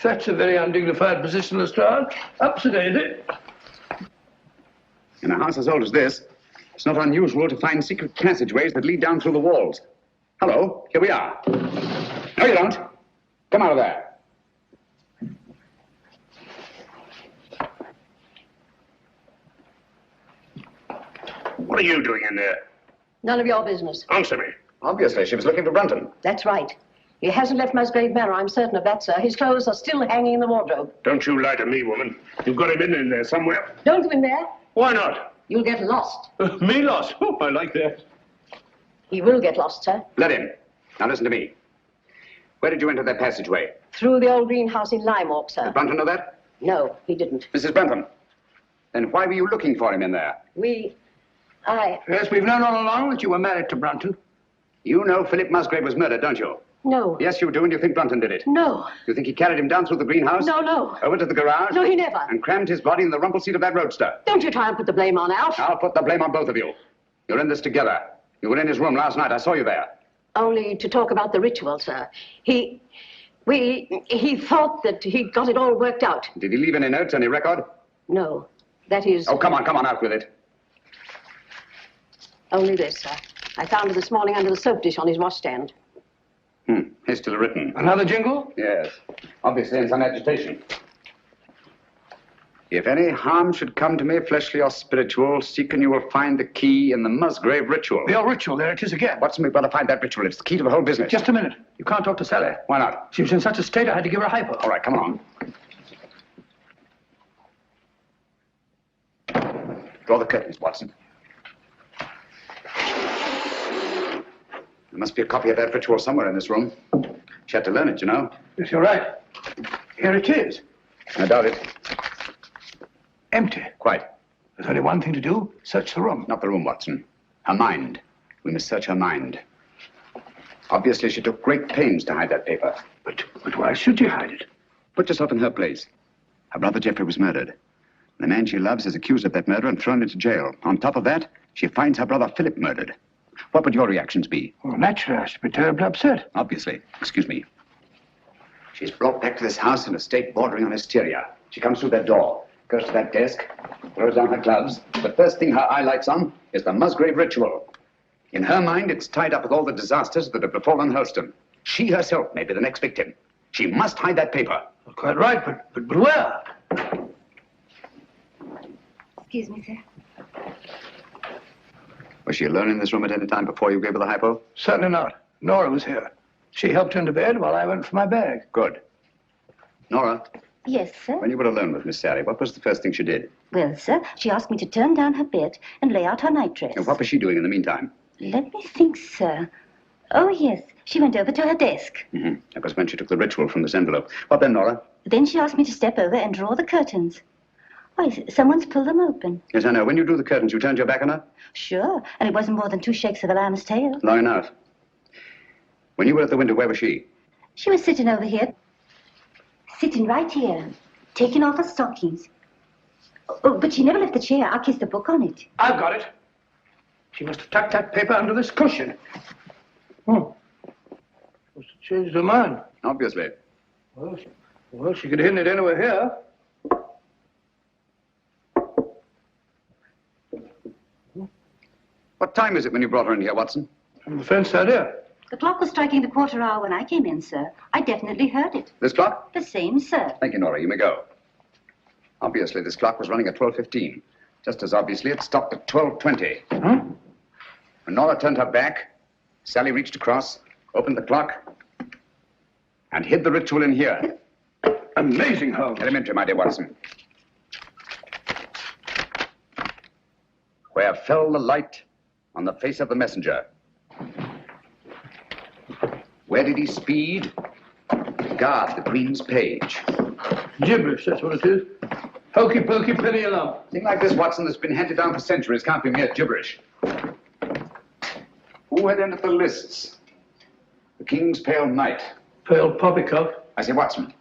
G: That's a very undignified position, Lestrade. Upset, it?
B: In a house as old as this, it's not unusual to find secret passageways that lead down through the walls. Hello, here we are. No, you don't. Come out of there.
J: What are you doing in there?
H: None of your business.
J: Answer me.
B: Obviously, she was looking for Brunton.
H: That's right. He hasn't left Musgrave Manor, I'm certain of that, sir. His clothes are still hanging in the wardrobe.
J: Don't you lie to me, woman. You've got him in there somewhere.
H: Don't go in there.
J: Why not?
H: You'll get lost.
J: Me lost? Oh, I like that.
H: He will get lost, sir.
B: Let him. Now listen to me. Where did you enter that passageway?
H: Through the old greenhouse in Lime Walk, sir.
B: Did Brunton know that?
H: No, he didn't.
B: Mrs. Brunton, then why were you looking for him in there?
G: Yes, we've known all along that you were married to Brunton.
B: You know Philip Musgrave was murdered, don't you?
H: No.
B: Yes, you do, and you think Brunton did it?
H: No.
B: You think he carried him down through the greenhouse?
H: No.
B: Over to the garage?
H: No, he never.
B: And crammed his body in the rumple seat of that roadster?
H: Don't you try and put the blame on Alf.
B: I'll put the blame on both of you. You're in this together. You were in his room last night. I saw you there.
H: Only to talk about the ritual, sir. He thought that he got it all worked out.
B: Did he leave any notes, any record?
H: No. That is...
B: Oh, come on, out with it.
H: Only this, sir. I found it this morning under the soap dish on his washstand.
B: Hastily written.
G: Another jingle?
B: Yes. Obviously in some agitation. If any harm should come to me, fleshly or spiritual, seek and you will find the key in the Musgrave Ritual.
G: The old ritual, there it is again.
B: Watson, we've got to find that ritual. It's the key to the whole business.
G: Just a minute. You can't talk to Sally.
B: Why not?
G: She was in such a state I had to give her a hypo.
B: All right, come on. Draw the curtains, Watson. There must be a copy of that ritual somewhere in this room. She had to learn it, you know.
G: Yes, you're right. Here it is.
B: I doubt it.
G: Empty.
B: Quite.
G: There's only one thing to do. Search the room.
B: Not the room, Watson. Her mind. We must search her mind. Obviously, she took great pains to hide that paper.
G: But why should you hide it?
B: Put yourself in her place. Her brother Geoffrey was murdered. The man she loves is accused of that murder and thrown into jail. On top of that, she finds her brother Philip murdered. What would your reactions be?
G: Well, naturally, I should be terribly upset.
B: Obviously. Excuse me. She's brought back to this house in a state bordering on hysteria. She comes through that door, goes to that desk, throws down her gloves. The first thing her eye lights on is the Musgrave Ritual. In her mind, it's tied up with all the disasters that have befallen Helston. She herself may be the next victim. She must hide that paper.
G: Quite right, but where?
E: Excuse me, sir.
B: Was she alone in this room at any time before you gave her the hypo?
G: Certainly not. Nora was here. She helped into bed while I went for my bag.
B: Good. Nora,
N: Yes, sir.
B: when you were alone with Miss Sally, what was the first thing she did?
N: Well, sir, she asked me to turn down her bed and lay out her nightdress.
B: And what was she doing in the meantime?
N: Let me think, sir. Oh, yes. She went over to her desk.
B: Mm-hmm. That was when she took the ritual from this envelope. What then, Nora?
N: Then she asked me to step over and draw the curtains. Why, someone's pulled them open.
B: Yes, I know. When you drew the curtains, you turned your back on her?
N: Sure, and it wasn't more than 2 shakes of a lamb's tail.
B: Long enough. When you were at the window, where was she?
N: She was sitting over here. Sitting right here, taking off her stockings. Oh, but she never left the chair. I kissed the book on it.
G: I've got it. She must have tucked that paper under this cushion. Must have changed her mind.
B: Obviously.
G: Well, she could have hidden it anywhere here.
B: What time is it when you brought her in here, Watson?
G: I'm afraid so, dear.
N: The clock was striking the 1/4 hour when I came in, sir. I definitely heard it.
B: This clock?
N: The same, sir.
B: Thank you, Nora. You may go. Obviously, this clock was running at 12:15. Just as obviously, it stopped at 12:20. When Nora turned her back, Sally reached across, opened the clock, and hid the ritual in here.
G: Amazing, Holmes.
B: Elementary, my dear Watson. Where fell the light on the face of the messenger? Where did he speed? To guard the Queen's page.
G: Gibberish, that's what it is. Hokey pokey, penny a lump.
B: A thing like this, Watson, that's been handed down for centuries can't be mere gibberish. Who had entered the lists? The King's Pale Knight.
G: Pale poppycock.
B: I say, Watson.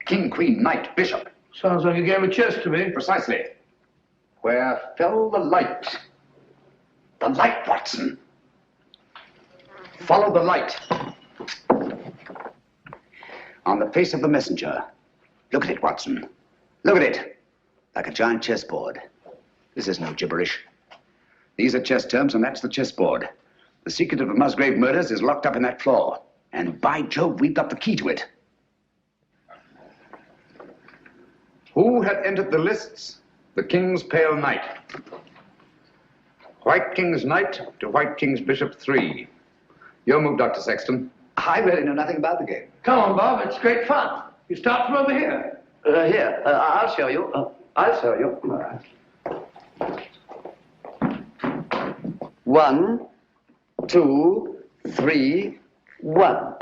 B: King, Queen, Knight, Bishop.
G: Sounds like a game of chess to me.
B: Precisely. Where fell the light? The light, Watson. Follow the light. On the face of the messenger. Look at it, Watson. Look at it. Like a giant chessboard. This is no gibberish. These are chess terms, and that's the chessboard. The secret of the Musgrave murders is locked up in that floor. And by Jove, we've got the key to it. Who had entered the lists? The King's Pale Knight. White King's Knight to White King's Bishop 3. Your move, Dr. Sexton. I really know nothing about the game.
G: Come on, Bob. It's great fun. You start from over here.
C: I'll show you. I'll show you. 1, 2, 3, 1.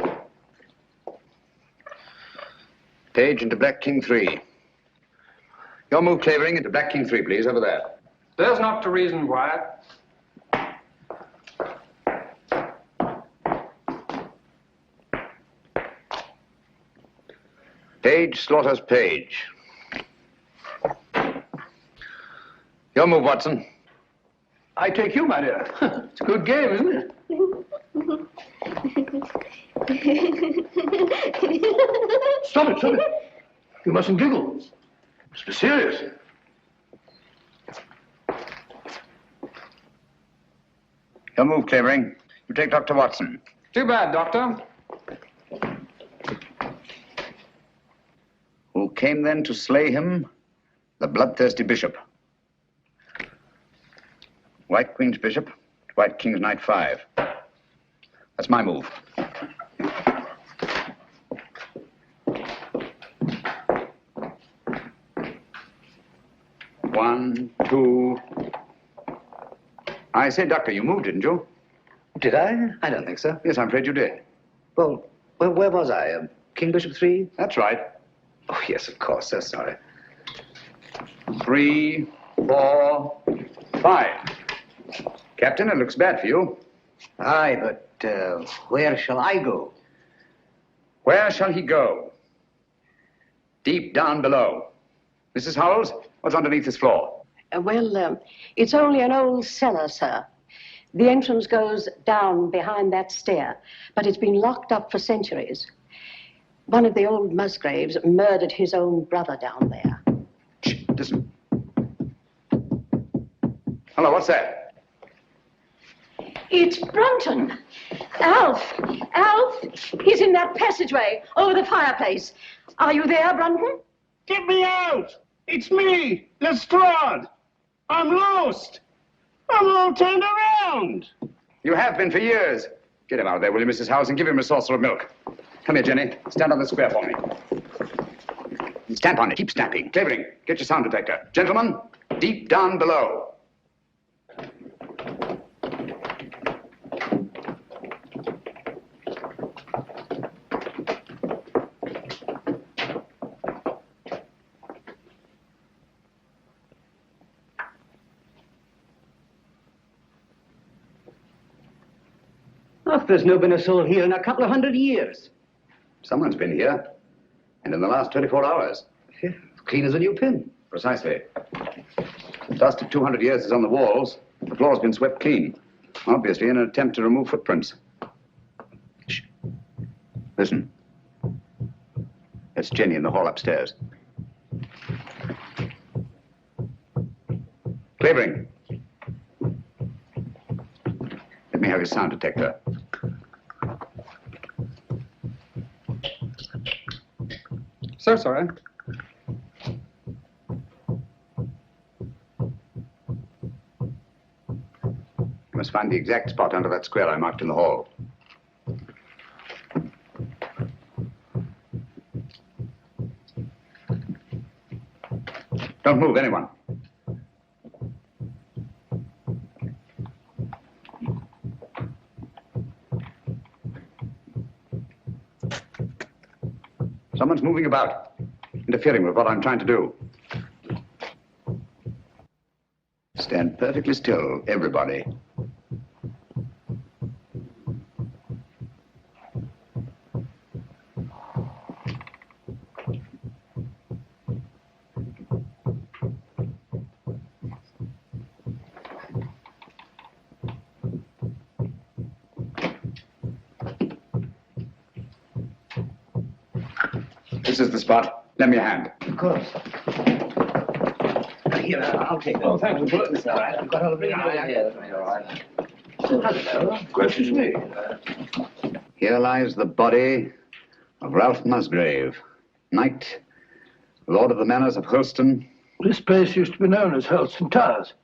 B: Page into Black King 3. Your move, Clavering, into Black King 3, please, over there.
K: There's not to reason, Wyatt.
B: Page slaughters Page. Your move, Watson.
G: I take you, my dear. It's a good game, isn't it? Stop it, stop it. You mustn't giggle. Must be serious.
B: Your move, Clavering. You take Dr. Watson.
K: Too bad, Doctor.
B: Who came then to slay him? The bloodthirsty bishop. White Queen's Bishop, White King's Knight 5. That's my move. One, two. I say, Doctor, you moved, didn't you?
C: Did I?
B: I don't think so. Yes, I'm afraid you did.
C: Well, where was I? King Bishop 3?
B: That's right.
C: Oh, yes, of course. So sorry.
B: 3, 4, 5. Captain, it looks bad for you.
C: Aye, but where shall I go?
B: Where shall he go? Deep down below. Mrs. Howells, what's underneath this floor?
H: It's only an old cellar, sir. The entrance goes down behind that stair, but it's been locked up for centuries. One of the old Musgraves murdered his own brother down there.
B: Shh, listen. Hello, what's that?
H: It's Brunton. Alf! Alf! He's in that passageway over the fireplace. Are you there, Brunton?
J: Get me out! It's me, Lestrade! I'm lost. I'm all turned around.
B: You have been for years. Get him out of there, will you, Mrs. House, and give him a saucer of milk. Come here, Jenny. Stand on the square for me. Stamp on it. Keep stamping. Clavering, get your sound detector. Gentlemen, deep down below.
C: There's no been a soul here in a couple of 100 years.
B: Someone's been here. And in the last 24 hours. Clean as a new pin. Precisely. The dust of 200 years is on the walls. The floor's been swept clean. Obviously in an attempt to remove footprints. Shh. Listen. That's Jenny in the hall upstairs. Clavering. Let me have your sound detector.
K: So sorry.
B: You must find the exact spot under that square I marked in the hall. Don't move, anyone. Someone's moving about, interfering with what I'm trying to do. Stand perfectly still, everybody. This is the spot. Lend me a hand.
C: Of course. Here, I'll take it.
J: Oh, thank you.
C: It's all right. I've got all of it. All right. Hello.
B: Questions me. Here lies the body of Ralph Musgrave, knight, lord of the manors of Hurlston.
G: This place used to be known as Hurlston Towers.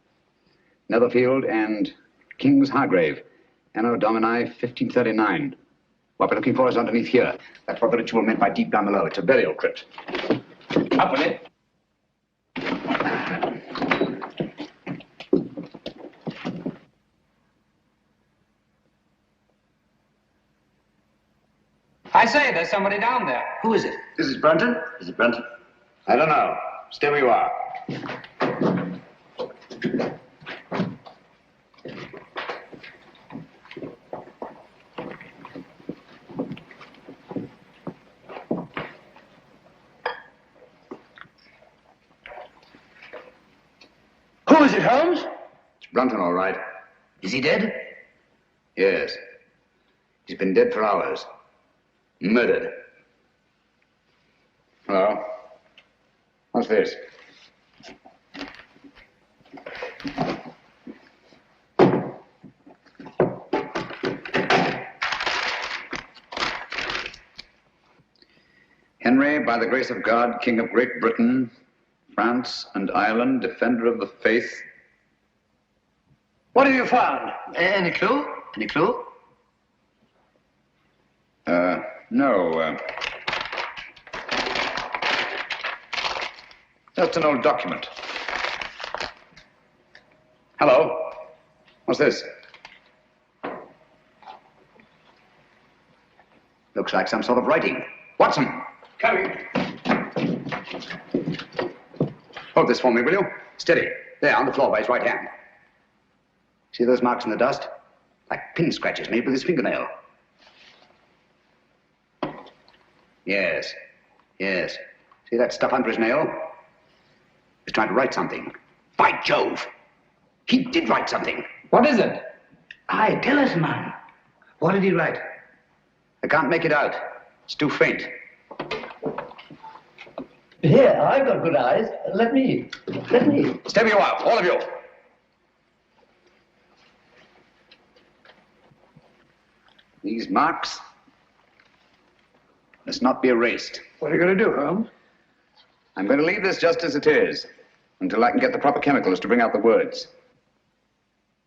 B: Netherfield and King's Hargrave, Anno Domini 1539. What we're looking for is underneath here. That's what the ritual meant by deep down below. It's a burial crypt. Up with it.
K: I say, there's somebody down there.
C: Who is it?
B: This is Brunton?
C: Is it Brunton?
B: I don't know. Stay where you are.
G: Who is it, Holmes?
B: It's Brunton, all right.
C: Is he dead?
B: Yes. He's been dead for hours. Murdered. Hello? What's this? Henry, by the grace of God, King of Great Britain, France and Ireland, defender of the faith.
G: What have you found?
C: Any clue? Any clue?
B: No. Just an old document. Hello? What's this? Looks like some sort of writing. Watson!
G: Coming.
B: Hold this for me, will you? Steady. There, on the floor by his right hand. See those marks in the dust? Like pin scratches made with his fingernail. Yes. Yes. See that stuff under his nail? He's trying to write something. By Jove! He did write something.
K: What is it?
C: Aye, tell us, man. What did he write?
B: I can't make it out. It's too faint.
C: Here, I've got good eyes. Let me.
B: Stay where you are, all of you. These marks must not be erased.
G: What are you going to do, Holmes?
B: I'm going to leave this just as it is. until I can get the proper chemicals to bring out the words.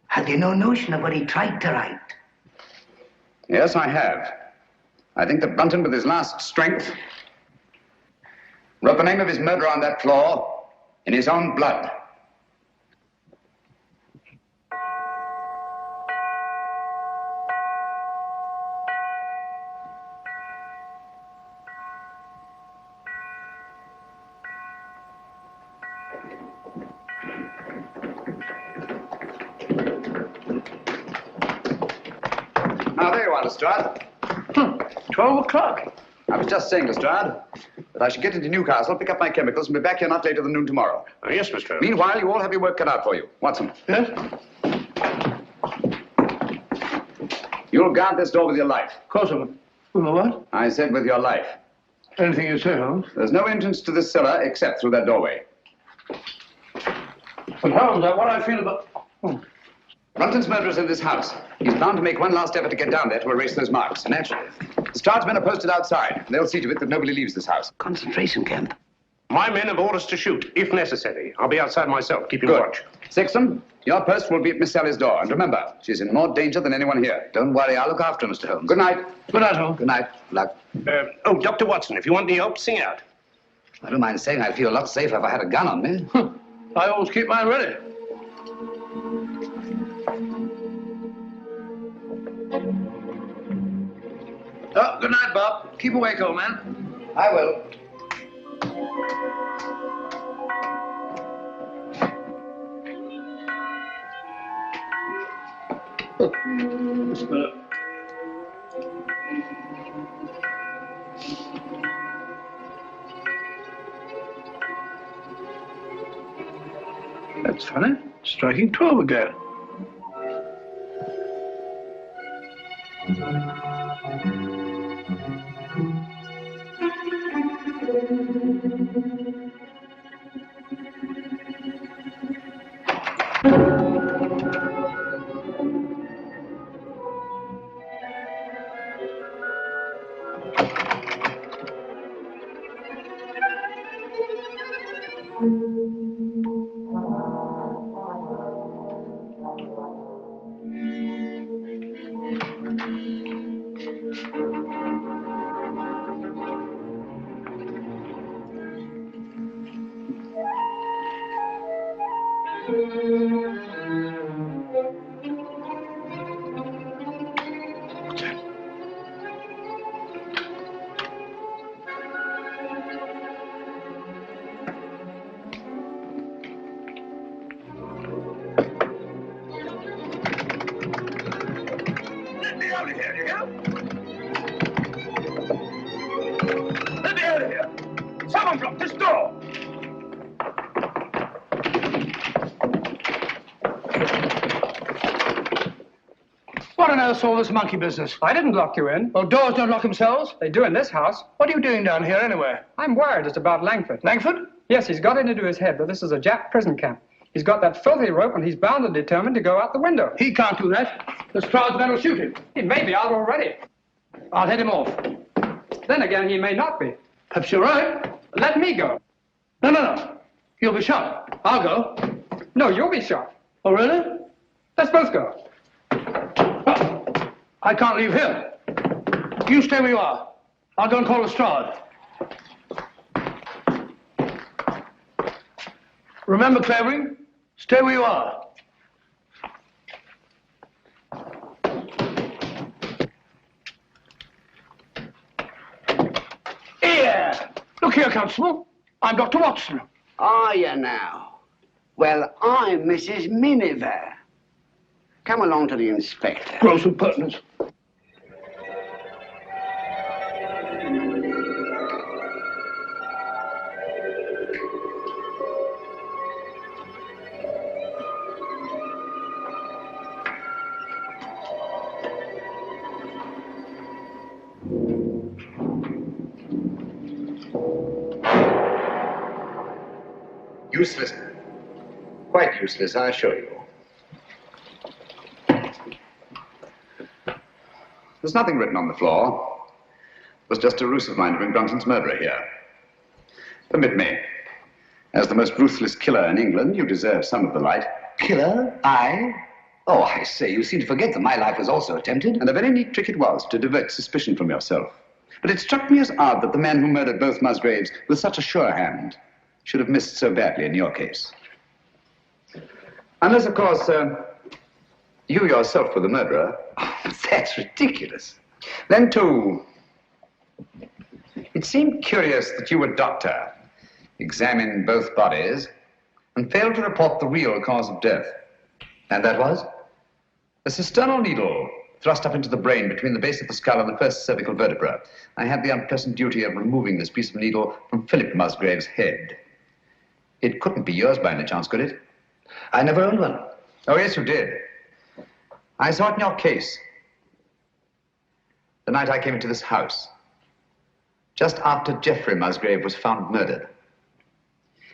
D: Have you no notion of what he tried to write?
B: Yes, I have. I think that Brunton, with his last strength, wrote the name of his murderer on that floor in his own blood. Now, there you are, Lestrade.
G: 12 o'clock.
B: I was just saying, Lestrade, that I should get into Newcastle, pick up my chemicals, and be back here not later than noon tomorrow.
J: Yes, Mr. Holmes.
B: Meanwhile, you all have your work cut out for you. Watson.
G: Yes?
B: You'll guard this door with your life.
G: Of course I will. With my what?
B: I said with your life.
G: Anything you say, Holmes.
B: There's no entrance to this cellar except through that doorway.
G: But Holmes, what I feel about... Oh.
B: Brunton's murderer's in this house. He's bound to make one last effort to get down there to erase those marks. Naturally. Lestrade's men are posted outside. They'll see to it that nobody leaves this house.
D: Concentration camp.
J: My men have orders to shoot, if necessary. I'll be outside myself, keeping
B: Good.
J: watch.
B: Sexton, your post will be at Miss Sally's door. And remember, she's in more danger than anyone here. Don't worry, I'll look after her, Mr. Holmes. Good night.
G: Good night, Holmes.
B: Good night. Luck.
J: Oh, Dr. Watson, if you want any help, sing out.
B: I don't mind saying I'd feel a lot safer if I had a gun on me.
G: I always keep mine ready.
B: Oh, good night, Bob. Keep awake, old man. I will.
G: That's funny. Striking 12 again. What on earth's all this monkey business?
K: I didn't lock you in.
G: Well, doors don't lock themselves.
K: They do in this house.
G: What are you doing down here anyway?
K: I'm worried. It's about Langford.
G: Langford?
K: Yes, he's got it into his head that this is a Jap prison camp. He's got that filthy rope and he's bound and determined to go out the window.
G: He can't do that. The Stroud's men will shoot him.
K: He may be out already.
G: I'll head him off.
K: Then again, he may not be.
G: Perhaps you're right.
K: Let me go.
G: No. You'll be shot. I'll go.
K: No, you'll be shot.
G: Oh, really?
K: Let's both go.
G: Oh, I can't leave here. You stay where you are. I'll go and call Lestrade. Remember, Clavering, stay where you are. Here! Look here, Constable. I'm Dr. Watson.
C: Are you now? Well, I'm Mrs. Miniver. Come along to the inspector.
G: Gross impertinence.
B: Useless. Quite useless, I assure you. There's nothing written on the floor. It was just a ruse of mine to bring Brunton's murderer here. Permit me. As the most ruthless killer in England, you deserve some of the light.
O: Killer? I? Oh, I say, you seem to forget that my life was also attempted.
B: And a very neat trick it was to divert suspicion from yourself. But it struck me as odd that the man who murdered both Musgraves with such a sure hand should have missed so badly in your case. Unless, of course, you yourself were the murderer.
O: Oh, that's ridiculous.
B: Then, too, it seemed curious that you, a doctor, examined both bodies and failed to report the real cause of death.
O: And that was?
B: A cisternal needle thrust up into the brain between the base of the skull and the first cervical vertebra. I had the unpleasant duty of removing this piece of needle from Philip Musgrave's head. It couldn't be yours by any chance, could it?
O: I never owned one.
B: Oh, yes, you did. I saw it in your case. The night I came into this house. Just after Geoffrey Musgrave was found murdered.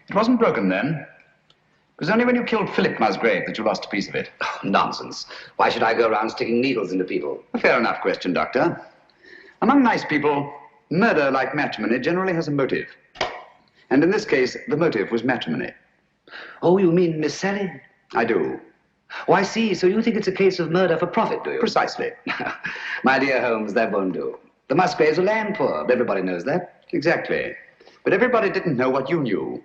B: It wasn't broken then. It was only when you killed Philip Musgrave that you lost a piece of it.
O: Oh, nonsense. Why should I go around sticking needles into people?
B: A fair enough question, Doctor. Among nice people, murder, like matrimony, generally has a motive. And in this case, the motive was matrimony.
O: Oh, you mean Miss Sally?
B: I do.
O: Oh, I see. So you think it's a case of murder for profit, do you?
B: Precisely.
O: My dear Holmes, that won't do. The Musgraves are land poor. Everybody knows that.
B: Exactly. But everybody didn't know what you knew.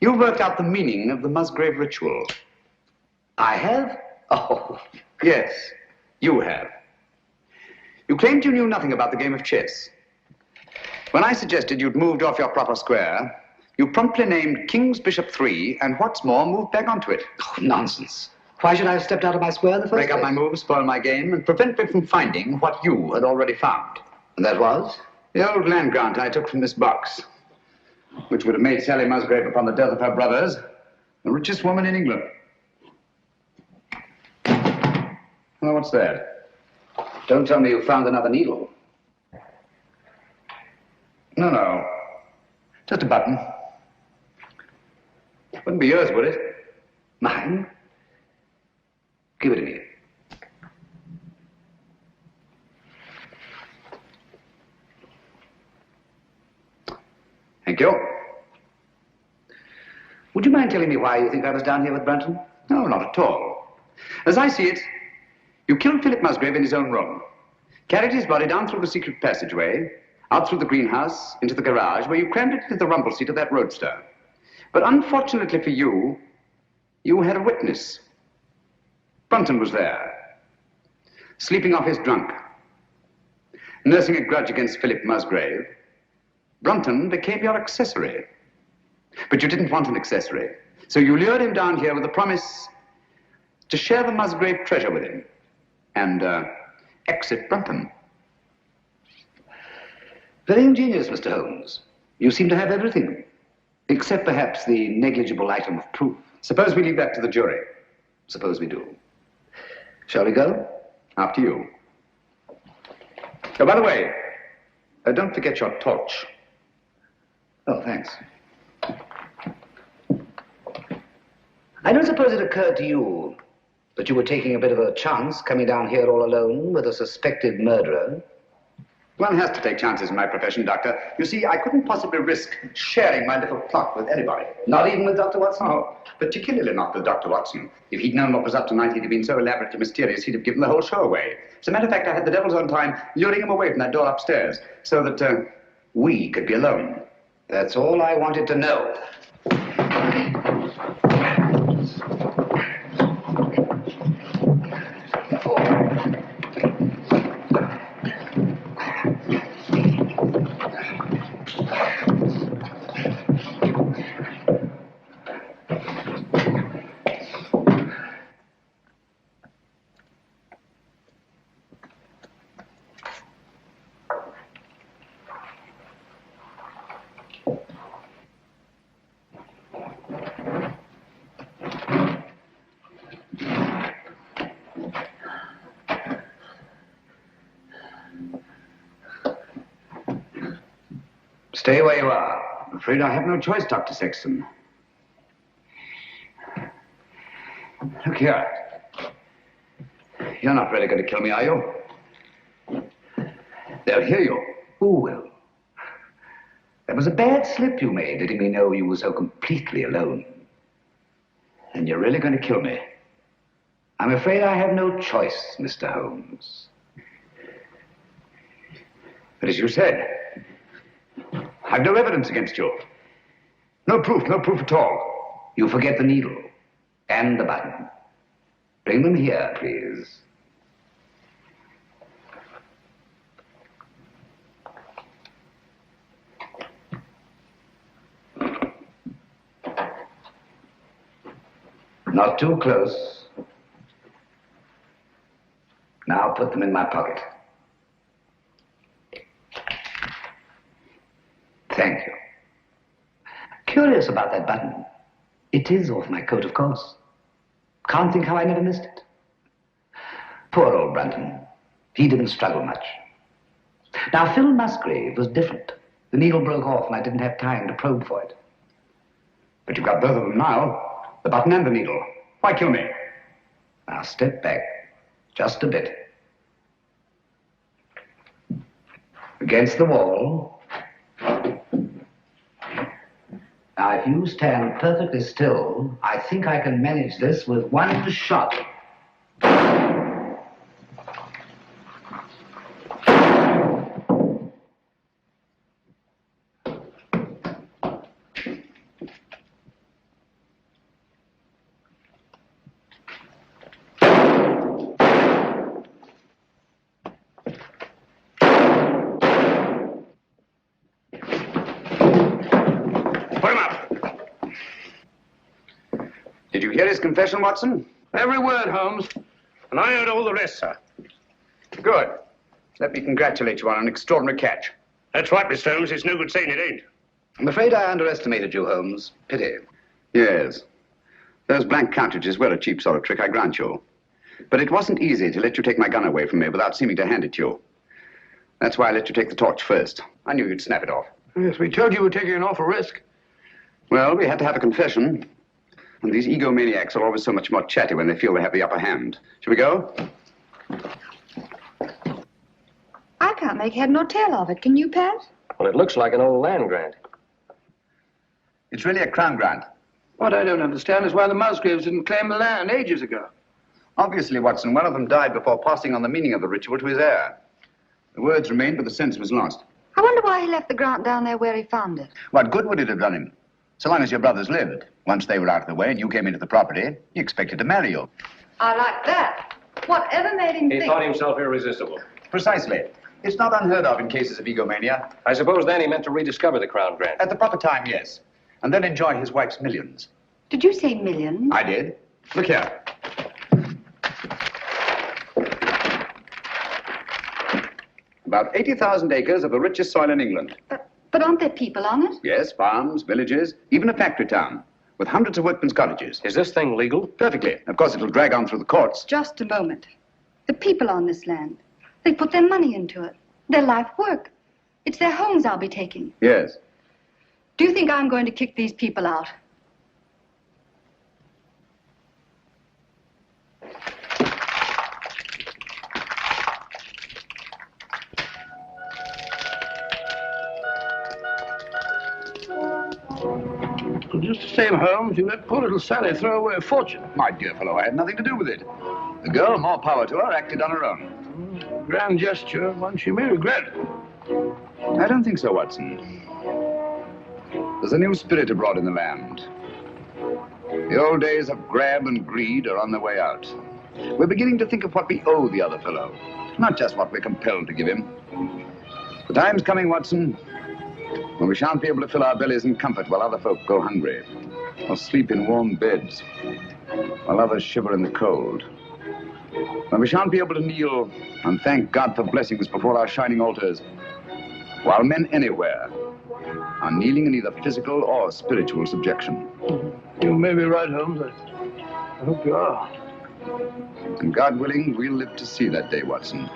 B: You worked out the meaning of the Musgrave Ritual.
O: I have? Oh.
B: Yes, you have. You claimed you knew nothing about the game of chess. When I suggested you'd moved off your proper square, you promptly named King's Bishop 3, and what's more, moved back onto it.
O: Oh, nonsense. Why should I have stepped out of my square in the first
B: place?
O: Break
B: up my moves, spoil my game, and prevent me from finding what you had already found.
O: And that was?
B: The old land grant I took from this box, which would have made Sally Musgrave, upon the death of her brothers, the richest woman in England. Well, what's that?
O: Don't tell me you found another needle.
B: No. Just a button. Wouldn't be yours, would it?
O: Mine? Give it to me.
B: Thank you.
O: Would you mind telling me why you think I was down here with Brunton?
B: No, not at all. As I see it, you killed Philip Musgrave in his own room, carried his body down through the secret passageway, out through the greenhouse, into the garage, where you crammed it into the rumble seat of that roadster. But unfortunately for you, you had a witness. Brunton was there, sleeping off his drunk, nursing a grudge against Philip Musgrave. Brunton became your accessory. But you didn't want an accessory, so you lured him down here with the promise to share the Musgrave treasure with him and exit Brunton.
O: Very ingenious, Mr. Holmes. You seem to have everything, except perhaps the negligible item of proof.
B: Suppose we leave that to the jury.
O: Suppose we do. Shall we go?
B: After you. Oh, by the way, don't forget your torch.
O: Oh, thanks. I don't suppose it occurred to you that you were taking a bit of a chance coming down here all alone with a suspected murderer.
B: One has to take chances in my profession, Doctor. You see, I couldn't possibly risk sharing my little plot with anybody.
O: Not even with Dr. Watson?
B: Oh, particularly not with Dr. Watson. If he'd known what was up tonight, he'd have been so elaborately mysterious, he'd have given the whole show away. As a matter of fact, I had the devil's own time luring him away from that door upstairs so that we could be alone.
O: That's all I wanted to know.
B: Stay where you are. I'm afraid I have no choice, Dr. Sexton. Look here. You're not really going to kill me, are you? They'll hear you.
O: Who will? It was a bad slip you made, letting me know you were so completely alone. And you're really going to kill me. I'm afraid I have no choice, Mr. Holmes. But as you said, I've no evidence against you. No proof at all. You forget the needle and the button. Bring them here, please. Not too close. Now put them in my pocket. Thank you. Curious about that button. It is off my coat, of course. Can't think how I never missed it. Poor old Brunton. He didn't struggle much. Now, Phil Musgrave was different. The needle broke off and I didn't have time to probe for it. But you've got both of them now. The button and the needle. Why kill me? Now step back. Just a bit. Against the wall. Now, if you stand perfectly still, I think I can manage this with one shot. Did you hear his confession, Watson?
J: Every word, Holmes. And I heard all the rest, sir.
O: Good. Let me congratulate you on an extraordinary catch.
J: That's right, Mr. Holmes. It's no good saying it ain't.
O: I'm afraid I underestimated you, Holmes. Pity. Yes. Those blank cartridges were a cheap sort of trick, I grant you. But it wasn't easy to let you take my gun away from me without seeming to hand it to you. That's why I let you take the torch first. I knew you'd snap it off.
G: Yes, we told you we're taking an awful risk.
O: Well, we had to have a confession. And these egomaniacs are always so much more chatty when they feel they have the upper hand. Shall we go?
E: I can't make head nor tail of it. Can you, Pat?
L: Well, it looks like an old land grant.
O: It's really a crown grant.
G: What I don't understand is why the Musgraves didn't claim the land ages ago.
O: Obviously, Watson, one of them died before passing on the meaning of the ritual to his heir. The words remained, but the sense was lost.
E: I wonder why he left the grant down there where he found it.
O: What good would it have done him? So long as your brothers lived. Once they were out of the way and you came into the property, he expected to marry you.
E: I like that. Whatever made him
L: He
E: think...
L: thought himself irresistible.
O: Precisely. It's not unheard of in cases of egomania.
L: I suppose then he meant to rediscover the crown grant.
O: At the proper time, yes. And then enjoy his wife's millions.
E: Did you say millions?
O: I did. Look here. About 80,000 acres of the richest soil in England.
E: But aren't there people on it?
O: Yes, farms, villages, even a factory town, with hundreds of workmen's cottages.
L: Is this thing legal?
O: Perfectly. Of course, it'll drag on through the courts.
E: Just a moment. The people on this land, they put their money into it, their life work. It's their homes I'll be taking.
O: Yes.
E: Do you think I'm going to kick these people out?
G: Well, just the same, Holmes, you let poor little Sally throw away a fortune.
O: My dear fellow, I had nothing to do with it. The girl, more power to her, acted on her own.
G: Grand gesture, one she may regret.
O: I don't think so, Watson. There's a new spirit abroad in the land. The old days of grab and greed are on their way out. We're beginning to think of what we owe the other fellow, not just what we're compelled to give him. The time's coming, Watson, when we shan't be able to fill our bellies in comfort while other folk go hungry, or sleep in warm beds, while others shiver in the cold. When we shan't be able to kneel and thank God for blessings before our shining altars, while men anywhere are kneeling in either physical or spiritual subjection.
G: You may be right, Holmes. I hope you are.
O: And God willing, we'll live to see that day, Watson.